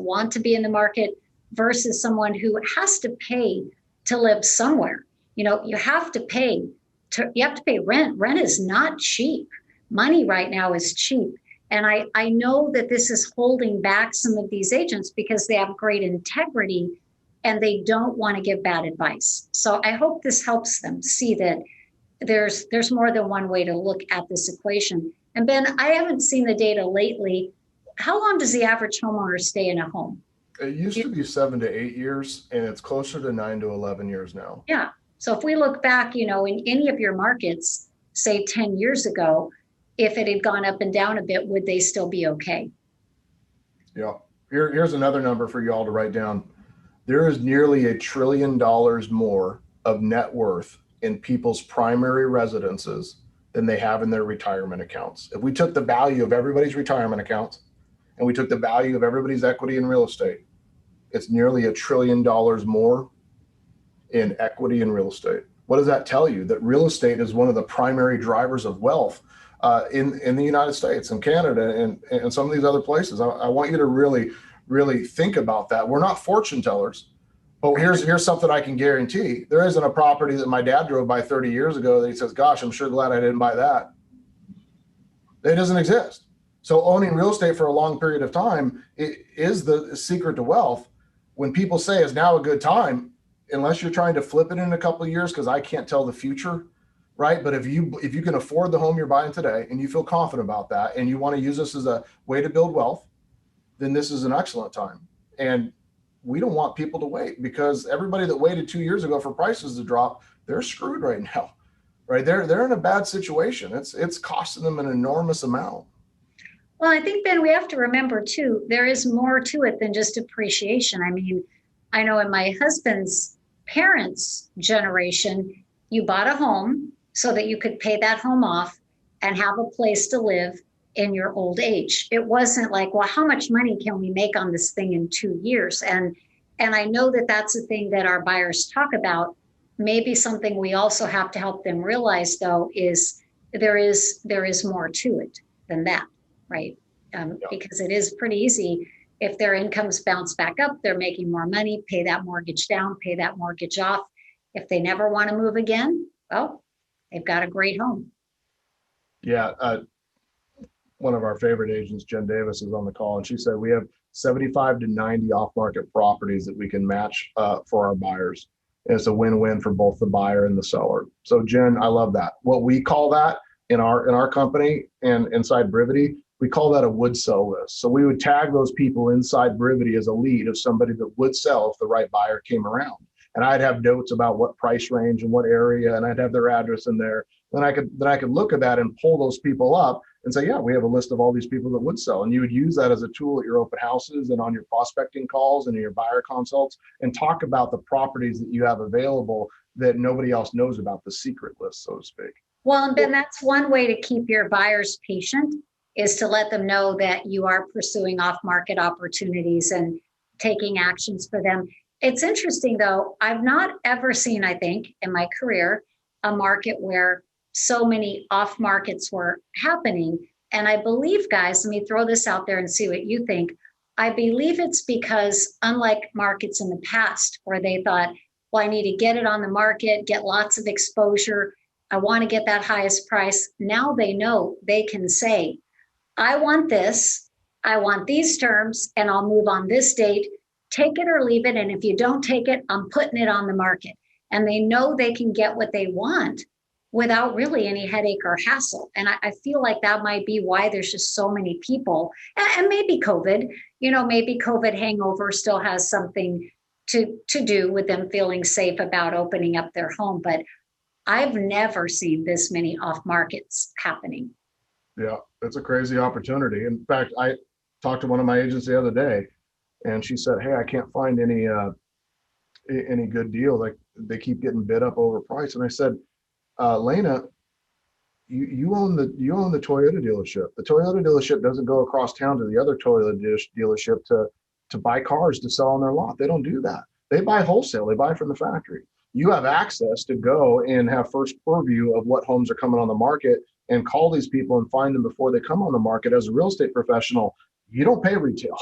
want to be in the market versus someone who has to pay to live somewhere. You know, you have to pay rent. Rent is not cheap. Money right now is cheap. And I know that this is holding back some of these agents because they have great integrity and they don't want to give bad advice. So I hope this helps them see that there's more than one way to look at this equation. And Ben, I haven't seen the data lately. How long does the average homeowner stay in a home? It used to be 7 to 8 years, and it's closer to 9 to 11 years now. Yeah. So if we look back, you know, in any of your markets, say 10 years ago, if it had gone up and down a bit, would they still be okay? Yeah. Here's another number for y'all to write down. There is nearly $1 trillion more of net worth in people's primary residences than they have in their retirement accounts. If we took the value of everybody's retirement accounts and we took the value of everybody's equity in real estate, it's nearly $1 trillion more in equity in real estate. What does that tell you? That real estate is one of the primary drivers of wealth in the United States and Canada and some of these other places. I want you to really think about that. We're not fortune tellers. But here's something I can guarantee. There isn't a property that my dad drove by 30 years ago that he says, gosh, I'm sure glad I didn't buy that. It doesn't exist. So owning real estate for a long period of time is the secret to wealth. When people say is now a good time, unless you're trying to flip it in a couple of years, because I can't tell the future, right? But if you can afford the home you're buying today and you feel confident about that and you want to use this as a way to build wealth, then this is an excellent time. And we don't want people to wait because everybody that waited 2 years ago for prices to drop, they're screwed right now, right? They're in a bad situation. It's costing them an enormous amount. Well, I think, Ben, we have to remember too, there is more to it than just appreciation. I mean, I know in my husband's parents' generation, you bought a home so that you could pay that home off and have a place to live in your old age. It wasn't like, well, how much money can we make on this thing in 2 years? And I know that that's a thing that our buyers talk about. Maybe something we also have to help them realize, though, is there is more to it than that, right? Because it is pretty easy. If their incomes bounce back up, they're making more money, pay that mortgage down, pay that mortgage off. If they never want to move again, well, they've got a great home. Yeah. One of our favorite agents, Jen Davis, is on the call, and she said we have 75 to 90 off-market properties that we can match for our buyers. And it's a win-win for both the buyer and the seller. So Jen, I love that. What we call that in our company and inside Brivity, we call that a would sell list. So we would tag those people inside Brivity as a lead of somebody that would sell if the right buyer came around. And I'd have notes about what price range and what area, and I'd have their address in there. Then I could look at that and pull those people up and say, yeah, we have a list of all these people that would sell. And you would use that as a tool at your open houses and on your prospecting calls and in your buyer consults and talk about the properties that you have available that nobody else knows about, the secret list, so to speak. Well, and Ben, that's one way to keep your buyers patient is to let them know that you are pursuing off-market opportunities and taking actions for them. It's interesting, though. I've not ever seen, I think, in my career, a market where so many off markets were happening. And I believe, guys, let me throw this out there and see what you think. I believe it's because unlike markets in the past where they thought, well, I need to get it on the market, get lots of exposure. I want to get that highest price. Now they know they can say, I want this, I want these terms, and I'll move on this date. Take it or leave it. And if you don't take it, I'm putting it on the market. And they know they can get what they want without really any headache or hassle. And I feel like that might be why there's just so many people, and maybe COVID, maybe COVID hangover still has something to do with them feeling safe about opening up their home. But I've never seen this many off markets happening. Yeah, it's a crazy opportunity. In fact, I talked to one of my agents the other day and she said, hey, I can't find any good deals. Like they keep getting bid up over price. And I said, Lena, you own the Toyota dealership. The Toyota dealership doesn't go across town to the other Toyota dealership to to buy cars to sell on their lot. They don't do that. They buy wholesale. They buy from the factory. You have access to go and have first purview of what homes are coming on the market and call these people and find them before they come on the market. As a real estate professional, you don't pay retail,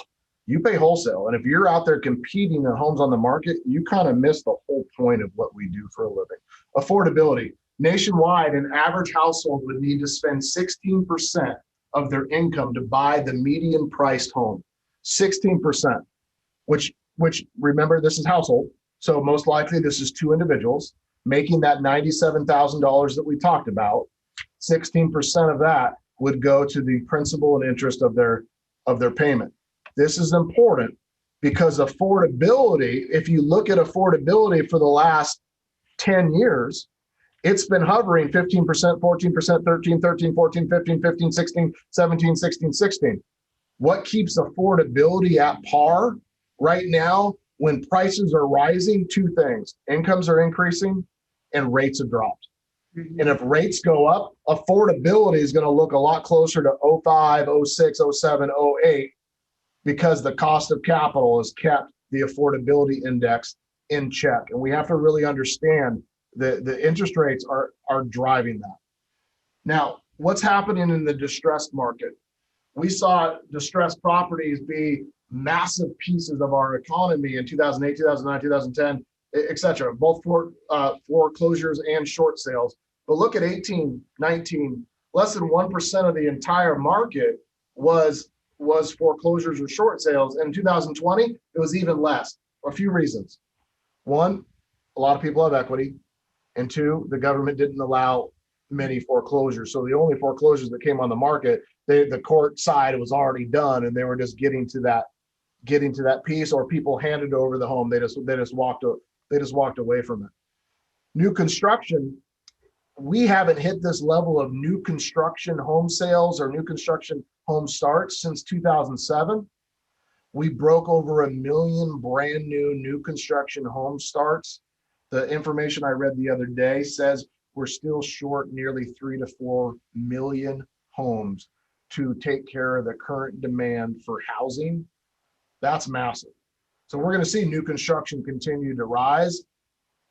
you pay wholesale. And if you're out there competing in homes on the market, you kind of miss the whole point of what we do for a living. Affordability. Nationwide, an average household would need to spend 16% of their income to buy the median priced home. 16%, which remember, this is household. So most likely this is two individuals making that $97,000 that we talked about. 16% of that would go to the principal and interest of their payment. This is important because affordability, if you look at affordability for the last 10 years, it's been hovering 15%, 14%, 13, 14, 15, 15, 16, 17, 16, 16. What keeps affordability at par right now when prices are rising? Two things: incomes are increasing and rates have dropped. Mm-hmm. And if rates go up, affordability is going to look a lot closer to 05, 06, 07, 08, because the cost of capital has kept the affordability index in check. And we have to really understand that the interest rates are driving that. Now, what's happening in the distressed market? We saw distressed properties be massive pieces of our economy in 2008, 2009, 2010, et cetera, both for foreclosures and short sales. But look at 18, 19, less than 1% of the entire market was foreclosures or short sales. In 2020, it was even less for a few reasons. One, a lot of people have equity. And two, the government didn't allow many foreclosures. So the only foreclosures that came on the market, the court side was already done, and they were just getting to that piece, or people handed over the home. They just walked away from it. New construction, we haven't hit this level of new construction home sales or new construction home starts since 2007. We broke over 1 million brand new construction home starts. The information I read the other day says we're still short nearly 3 to 4 million homes to take care of the current demand for housing. That's massive. So we're going to see new construction continue to rise,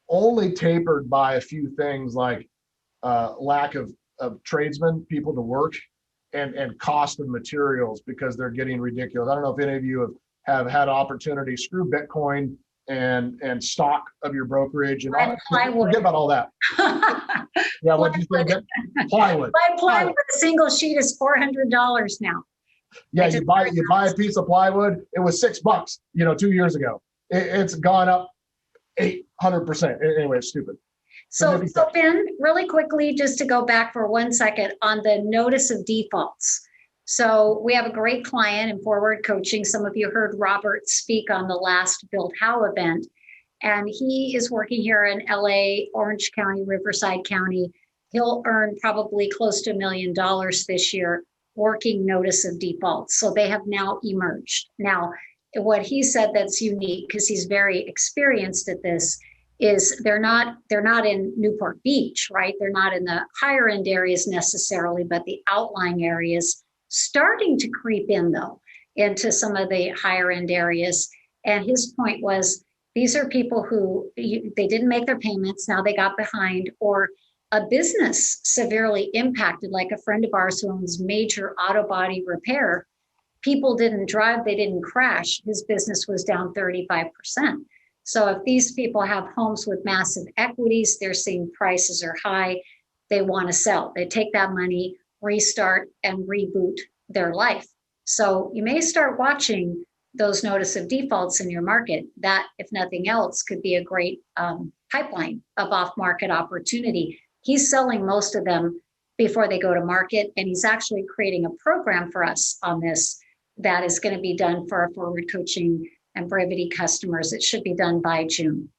only tapered by a few things like lack of tradesmen, people to work, and cost of materials, because they're getting ridiculous. I don't know if any of you have had opportunity. Screw Bitcoin and stock of your brokerage and plywood. Forget about all that. Yeah, what do you say? Plywood. Plywood. A single sheet is $400 now. Yeah, you buy a piece of plywood. It was $6, 2 years ago. It's gone up 800%. Anyway, it's stupid. So Ben, really quickly, just to go back for 1 second on the notice of defaults. So we have a great client in Forward Coaching. Some of you heard Robert speak on the last Build How event, and he is working here in LA, Orange County, Riverside County. He'll earn probably close to $1 million this year working notice of defaults. So they have now emerged. Now, what he said that's unique, because he's very experienced at this, is they're not in Newport Beach, right? They're not in the higher end areas necessarily, but the outlying areas, starting to creep in though into some of the higher end areas. And his point was, these are people who they didn't make their payments, now they got behind, or a business severely impacted, like a friend of ours who owns major auto body repair. People didn't drive, they didn't crash. His business was down 35%. So if these people have homes with massive equities, they're seeing prices are high, they want to sell. They take that money, restart and reboot their life. So you may start watching those notice of defaults in your market. That, if nothing else, could be a great pipeline of off-market opportunity. He's selling most of them before they go to market, and he's actually creating a program for us on this that is going to be done for our Forward Coaching and Brivity customers. It should be done by June.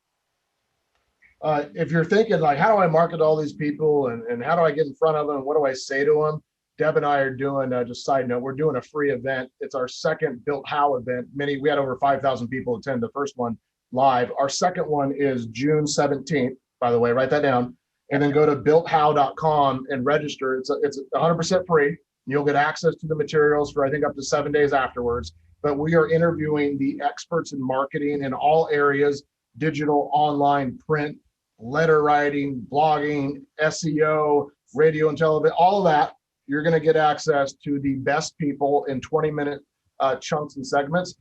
If you're thinking like, how do I market all these people and how do I get in front of them? What do I say to them? Deb and I are doing, just side note, we're doing a free event. It's our second Built How event. We had over 5,000 people attend the first one live. Our second one is June 17th, by the way, write that down. And then go to builthow.com and register. It's 100% free. You'll get access to the materials for, I think, up to 7 days afterwards. but we are interviewing the experts in marketing in all areas: digital, online, print, letter writing, blogging, SEO, radio and television, all of that. You're going to get access to the best people in 20-minute chunks and segments.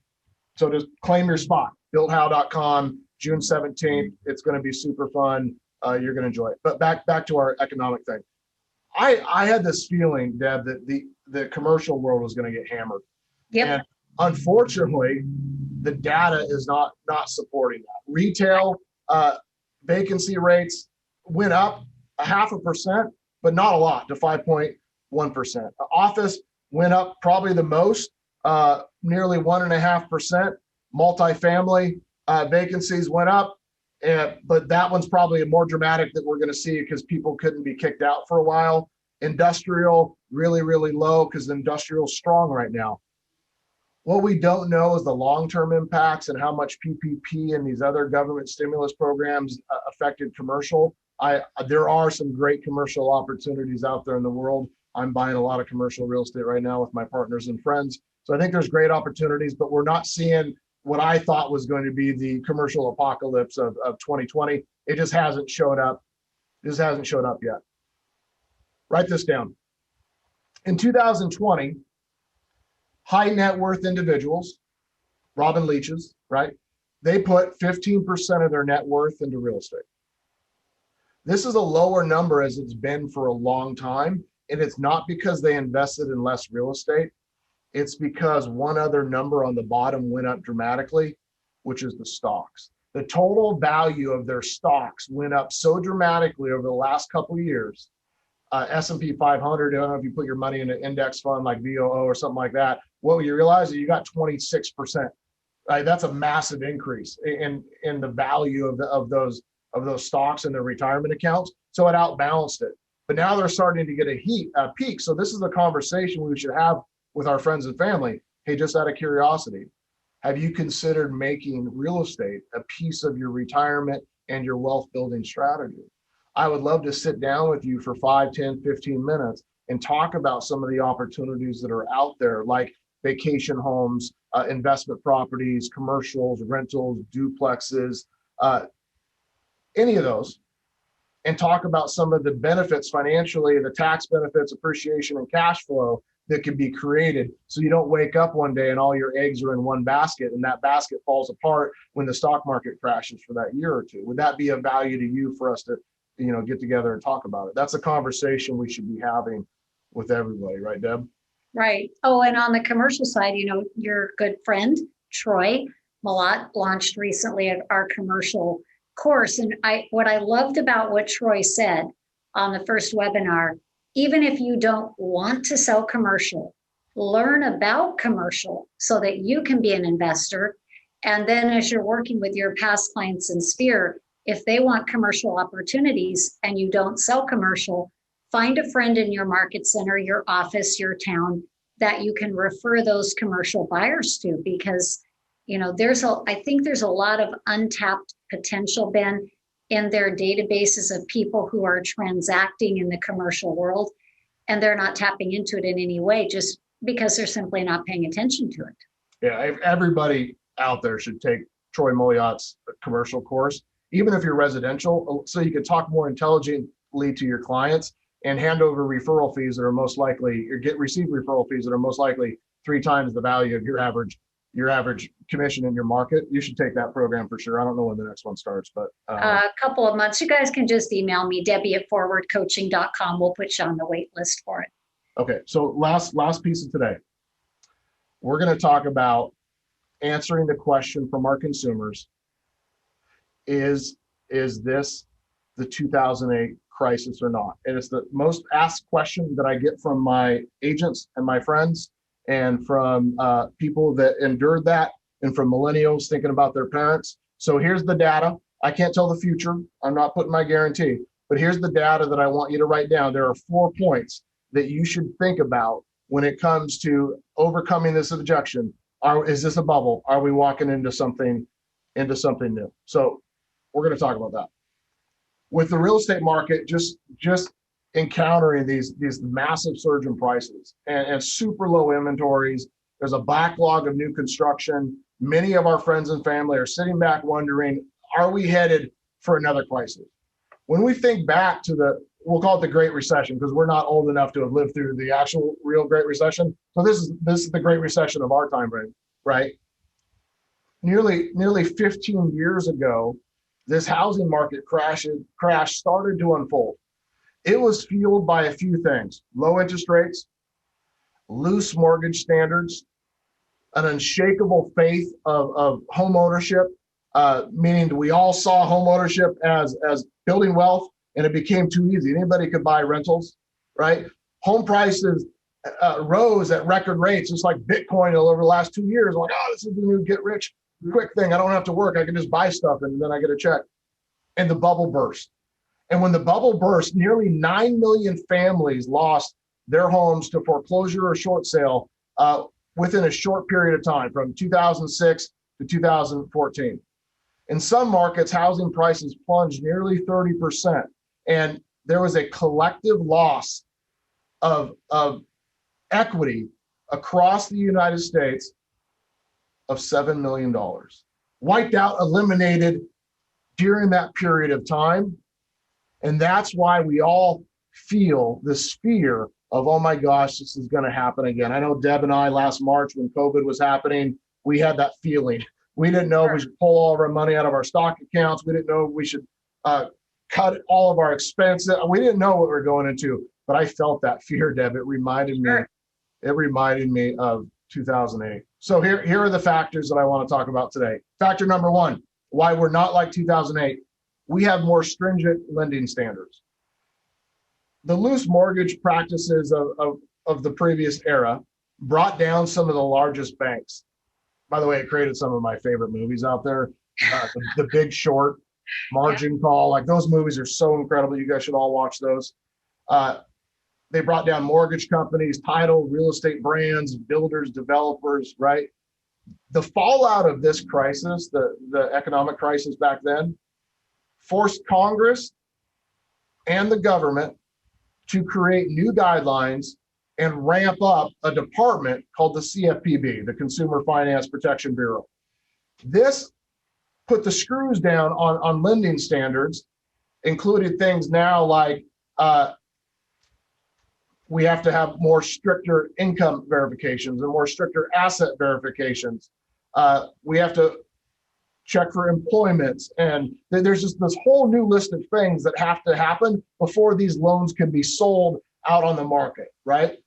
So just claim your spot. BuiltHow.com, June 17th. It's going to be super fun. You're going to enjoy it. But back to our economic thing. I had this feeling, Deb, that the commercial world was going to get hammered. Yep. And unfortunately, the data is not supporting that. Retail vacancy rates went up 0.5%, but not a lot, to 5.1%. Office went up probably the most, nearly 1.5%. Multifamily vacancies went up, but that one's probably more dramatic that we're going to see because people couldn't be kicked out for a while. Industrial, really, really low because industrial's strong right now. What we don't know is the long-term impacts and how much PPP and these other government stimulus programs affected commercial. There are some great commercial opportunities out there in the world. I'm buying a lot of commercial real estate right now with my partners and friends. So I think there's great opportunities, but we're not seeing what I thought was going to be the commercial apocalypse of 2020. It just hasn't showed up. This hasn't showed up yet. Write this down. In 2020, high net worth individuals, Robin Leaches, right? They put 15% of their net worth into real estate. This is a lower number as it's been for a long time. And it's not because they invested in less real estate. It's because one other number on the bottom went up dramatically, which is the stocks. The total value of their stocks went up so dramatically over the last couple of years. S&P 500, I don't know if you put your money in an index fund like VOO or something like that, what you realize is you got 26%. Right? That's a massive increase in the value of those stocks in their retirement accounts. So it outbalanced it. But now they're starting to get a peak. So this is a conversation we should have with our friends and family. Hey, just out of curiosity, have you considered making real estate a piece of your retirement and your wealth building strategy? I would love to sit down with you for 5, 10, 15 minutes and talk about some of the opportunities that are out there, like vacation homes, investment properties, commercials, rentals, duplexes, any of those, and talk about some of the benefits financially, the tax benefits, appreciation, and cash flow that can be created. So you don't wake up one day and all your eggs are in one basket and that basket falls apart when the stock market crashes for that year or two. Would that be of value to you for us to, get together and talk about it? That's a conversation we should be having with everybody, right, Deb? Right. Oh, and on the commercial side, your good friend, Troy Malott, launched recently our commercial course. And what I loved about what Troy said on the first webinar, even if you don't want to sell commercial, learn about commercial so that you can be an investor. And then as you're working with your past clients in Sphere, if they want commercial opportunities and you don't sell commercial, find a friend in your market center, your office, your town that you can refer those commercial buyers to, because I think there's a lot of untapped potential, Ben, in their databases of people who are transacting in the commercial world, and they're not tapping into it in any way just because they're simply not paying attention to it. Yeah, everybody out there should take Troy Mallott's commercial course, even if you're residential, so you can talk more intelligently to your clients and hand over referral fees that are most likely, or receive referral fees that are most likely 3 times the value of your average commission in your market. You should take that program for sure. I don't know when the next one starts, but a couple of months. You guys can just email me, Debbie@forwardcoaching.com. We'll put you on the wait list for it. Okay, so last piece of today, we're going to talk about answering the question from our consumers: Is this the 2008 crisis or not? And it's the most asked question that I get from my agents and my friends, and from people that endured that, and from millennials thinking about their parents. So here's the data. I can't tell the future. I'm not putting my guarantee, but here's the data that I want you to write down. There are 4 points that you should think about when it comes to overcoming this objection. Is this a bubble? Are we walking into something new? So we're going to talk about that. With the real estate market, just encountering these massive surge in prices and super low inventories There's a backlog of new construction. Many of our friends and family are sitting back wondering, are we headed for another crisis? When we think back to we'll call it the Great Recession, because we're not old enough to have lived through the actual real Great Recession. So this is the Great Recession of our time frame, right? Nearly 15 years ago, this housing market crash started to unfold. It was fueled by a few things: low interest rates, loose mortgage standards, an unshakable faith of home ownership, meaning we all saw home ownership as building wealth, and it became too easy. Anybody could buy rentals, right? Home prices rose at record rates, just like Bitcoin over the last 2 years. I'm like, oh, this is the new get rich quick thing. I don't have to work. I can just buy stuff and then I get a check. And the bubble burst. And when the bubble burst, nearly 9 million families lost their homes to foreclosure or short sale within a short period of time, from 2006 to 2014. In some markets, housing prices plunged nearly 30%. And there was a collective loss of equity across the United States of $7 million. Wiped out, eliminated during that period of time. And that's why we all feel this fear of, oh my gosh, this is going to happen again. I know Deb and I last March, when COVID was happening, we had that feeling. We didn't know if we should pull all of our money out of our stock accounts. We didn't know if we should cut all of our expenses. We didn't know what we were going into, but I felt that fear, Deb. It reminded me of 2008. So here are the factors that I want to talk about today. Factor number one, why we're not like 2008. We have more stringent lending standards. The loose mortgage practices of the previous era brought down some of the largest banks. By the way, it created some of my favorite movies out there. The Big Short, Margin Call, like those movies are so incredible. You guys should all watch those. They brought down mortgage companies, title, real estate brands, builders, developers, right? The fallout of this crisis, the economic crisis back then, forced Congress and the government to create new guidelines and ramp up a department called the CFPB, the Consumer Finance Protection Bureau. This put the screws down on lending standards, included things now like we have to have more stricter income verifications and more stricter asset verifications. We have to check for employment. And there's just this whole new list of things that have to happen before these loans can be sold out on the market, right?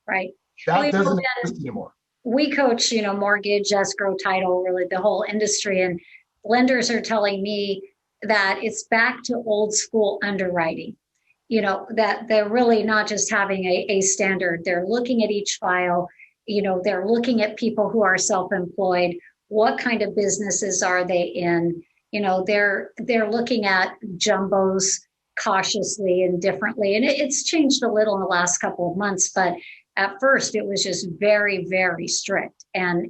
Right. That doesn't exist anymore. We coach, mortgage, escrow, title, really the whole industry. And lenders are telling me that it's back to old school underwriting. That they're really not just having a standard. They're looking at each file. They're looking at people who are self-employed. What kind of businesses are they in? They're looking at jumbos cautiously and differently. And it's changed a little in the last couple of months, but at first it was just very, very strict. And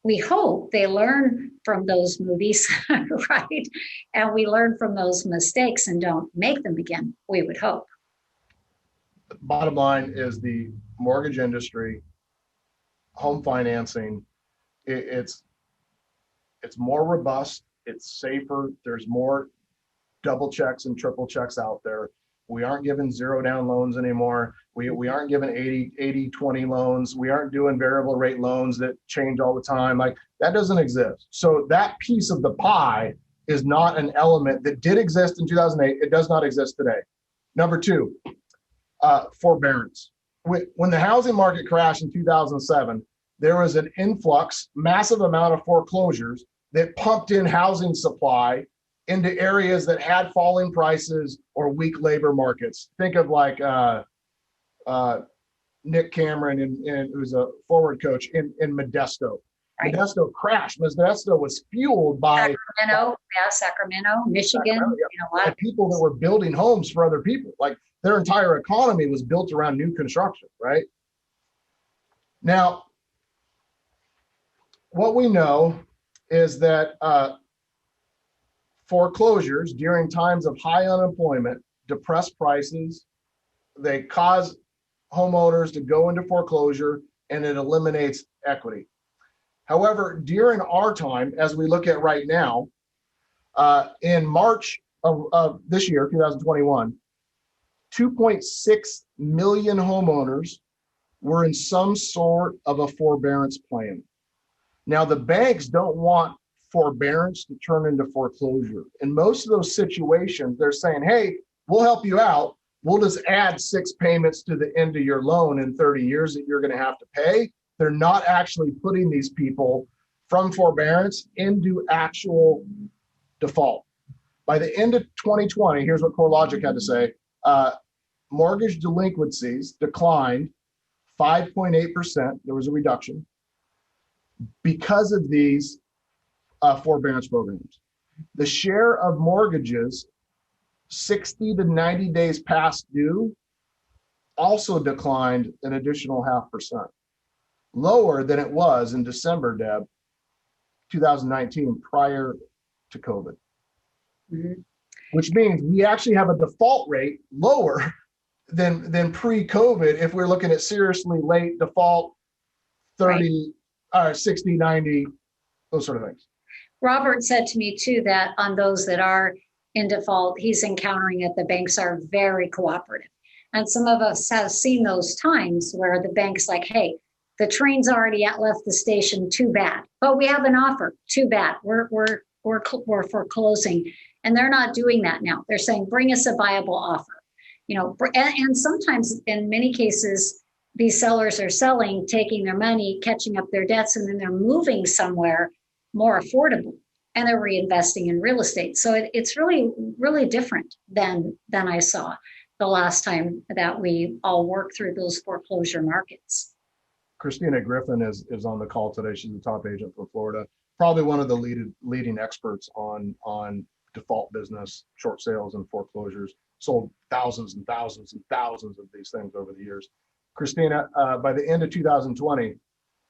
we hope they learn from those movies, right? And we learn from those mistakes and don't make them again, we would hope. Bottom line is the mortgage industry, home financing, it's more robust, it's safer, there's more double checks and triple checks out there. We aren't giving zero down loans anymore. We aren't giving 80-20 loans. We aren't doing variable rate loans that change all the time. Like, that doesn't exist. So that piece of the pie is not an element that did exist in 2008. It does not exist today. Number two, forbearance. When the housing market crashed in 2007, there was an influx, massive amount of foreclosures that pumped in housing supply into areas that had falling prices or weak labor markets. Think of like Nick Cameron, who's a forward coach in Modesto. Right. Modesto crashed. Modesto was fueled by Sacramento, Michigan. By people that were building homes for other people. Like, their entire economy was built around new construction, right? Now, what we know is that foreclosures during times of high unemployment depress prices. They cause homeowners to go into foreclosure, and it eliminates equity. However, during our time, as we look at right now, in March of this year, 2021, 2.6 million homeowners were in some sort of a forbearance plan. Now, the banks don't want forbearance to turn into foreclosure. In most of those situations, they're saying, hey, we'll help you out. We'll just add 6 payments to the end of your loan in 30 years that you're going to have to pay. They're not actually putting these people from forbearance into actual default. By the end of 2020, here's what CoreLogic had to say. Mortgage delinquencies declined 5.8%. There was a reduction because of these forbearance programs. The share of mortgages 60 to 90 days past due also declined an additional 0.5%, lower than it was in December, Deb, 2019, prior to COVID. Mm-hmm. Which means we actually have a default rate lower than pre-COVID if we're looking at seriously late default, 30, right. 60, 90, those sort of things. Robert said to me too that on those that are in default, he's encountering that the banks are very cooperative. And some of us have seen those times where the bank's like, hey, the train's already left the station, too bad. But we have an offer, too bad. We're foreclosing. And they're not doing that now. They're saying, bring us a viable offer. You know, and sometimes in many cases, these sellers are selling, taking their money, catching up their debts, and then they're moving somewhere more affordable, and they're reinvesting in real estate. So it's really, really different than I saw the last time that we all worked through those foreclosure markets. Christina Griffin is on the call today. She's the top agent for Florida, probably one of the leading experts on default business, short sales, and foreclosures. Sold thousands and thousands and thousands of these things over the years. Christina, by the end of 2020,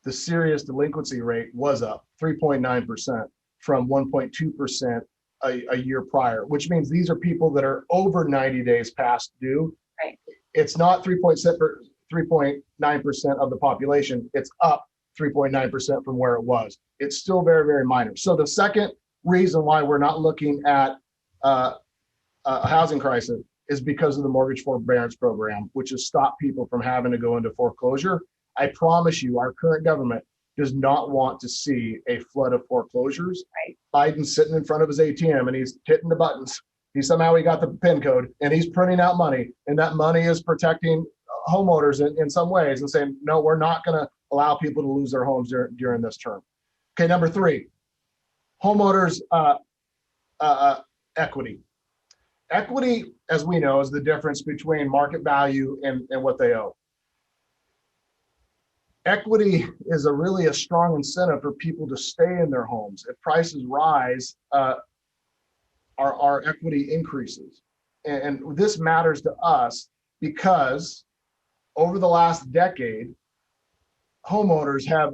the serious delinquency rate was up 3.9% from 1.2% a year prior, which means these are people that are over 90 days past due. Right. It's not 3.9% of the population. It's up 3.9% from where it was. It's still very, very minor. So the second reason why we're not looking at a housing crisis is because of the mortgage forbearance program, which has stopped people from having to go into foreclosure. I promise you, our current government does not want to see a flood of foreclosures. Right. Biden's sitting in front of his ATM and he's hitting the buttons. He got the PIN code and he's printing out money, and that money is protecting homeowners in some ways and saying, no, we're not going to allow people to lose their homes during this term. Okay, number 3, homeowners equity. Equity, as we know, is the difference between market value and what they owe. Equity is really a strong incentive for people to stay in their homes. If prices rise, our equity increases. And this matters to us because over the last decade, homeowners have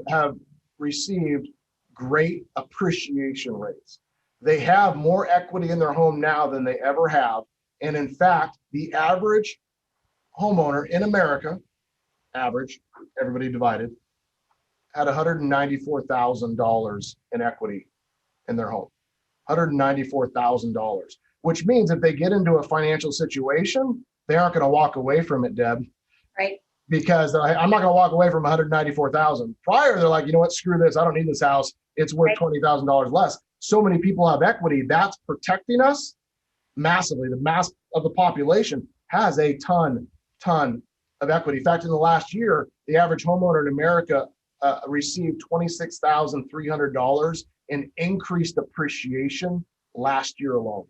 received great appreciation rates. They have more equity in their home now than they ever have. And in fact, the average homeowner in America, average, everybody divided, had $194,000 in equity in their home. $194,000, which means if they get into a financial situation, they aren't going to walk away from it, Deb. Right. Because I'm not going to walk away from $194,000. Prior, they're like, you know what, screw this. I don't need this house. It's worth $20,000 less. So many people have equity. That's protecting us massively. The mass of the population has a ton of equity. In fact, in the last year, the average homeowner in America received $26,300 in increased appreciation last year alone.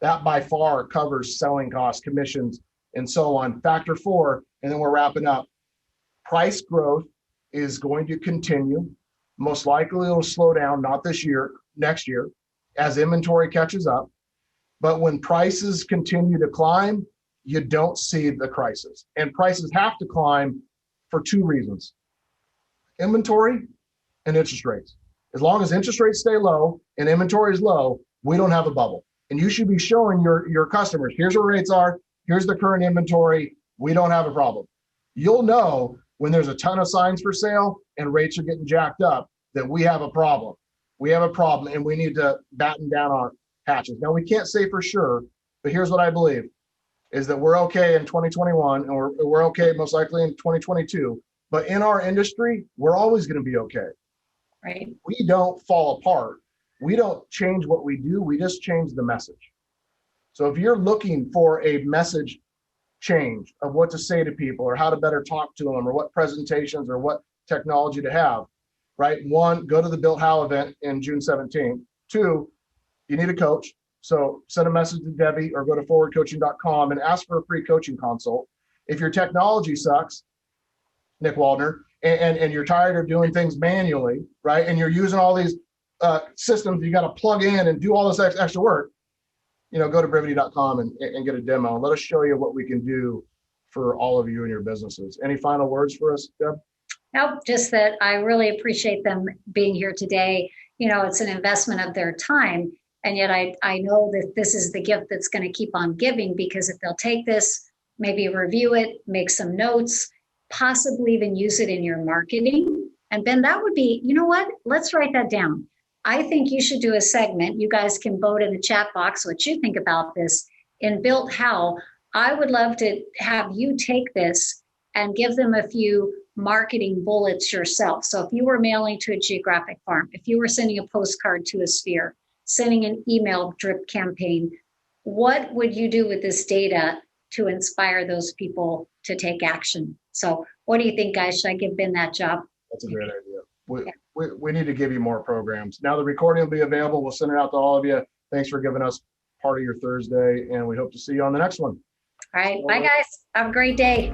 That by far covers selling costs, commissions, and so on. Factor 4, and then we're wrapping up. Price growth is going to continue. Most likely it'll slow down, not this year, next year, as inventory catches up. But when prices continue to climb, you don't see the crisis. And prices have to climb for 2 reasons: inventory and interest rates. As long as interest rates stay low and inventory is low, we don't have a bubble. And you should be showing your customers, here's where rates are, here's the current inventory, we don't have a problem. You'll know when there's a ton of signs for sale and rates are getting jacked up, that we have a problem. We have a problem and we need to batten down our hatches. Now, we can't say for sure, but here's what I believe is that we're okay in 2021 and we're okay most likely in 2022. But in our industry, we're always going to be okay. Right. We don't fall apart. We don't change what we do. We just change the message. So if you're looking for a message change of what to say to people or how to better talk to them or what presentations or what technology to have, right? One, go to the Built How event in June 17th. Two, you need a coach. So send a message to Debbie or go to forwardcoaching.com and ask for a free coaching consult. If your technology sucks, Nick Waldner, and you're tired of doing things manually, right? And you're using all these systems you got to plug in and do all this extra work, go to brivity.com and get a demo. Let us show you what we can do for all of you and your businesses. Any final words for us, Deb? Nope, just that I really appreciate them being here today. It's an investment of their time. And yet I know that this is the gift that's going to keep on giving, because if they'll take this, maybe review it, make some notes, possibly even use it in your marketing. And Ben, that would be, you know what? Let's write that down. I think you should do a segment. You guys can vote in the chat box what you think about this. In Built How, I would love to have you take this and give them a few marketing bullets yourself. So if you were mailing to a geographic farm, if you were sending a postcard to a sphere, sending an email drip campaign, what would you do with this data to inspire those people to take action? So what do you think, guys? Should I give Ben that job? That's a great idea. We need to give you more programs. Now the recording will be available. We'll send it out to all of you. Thanks for giving us part of your Thursday, and we hope to see you on the next one. All right. Bye, guys. Have a great day.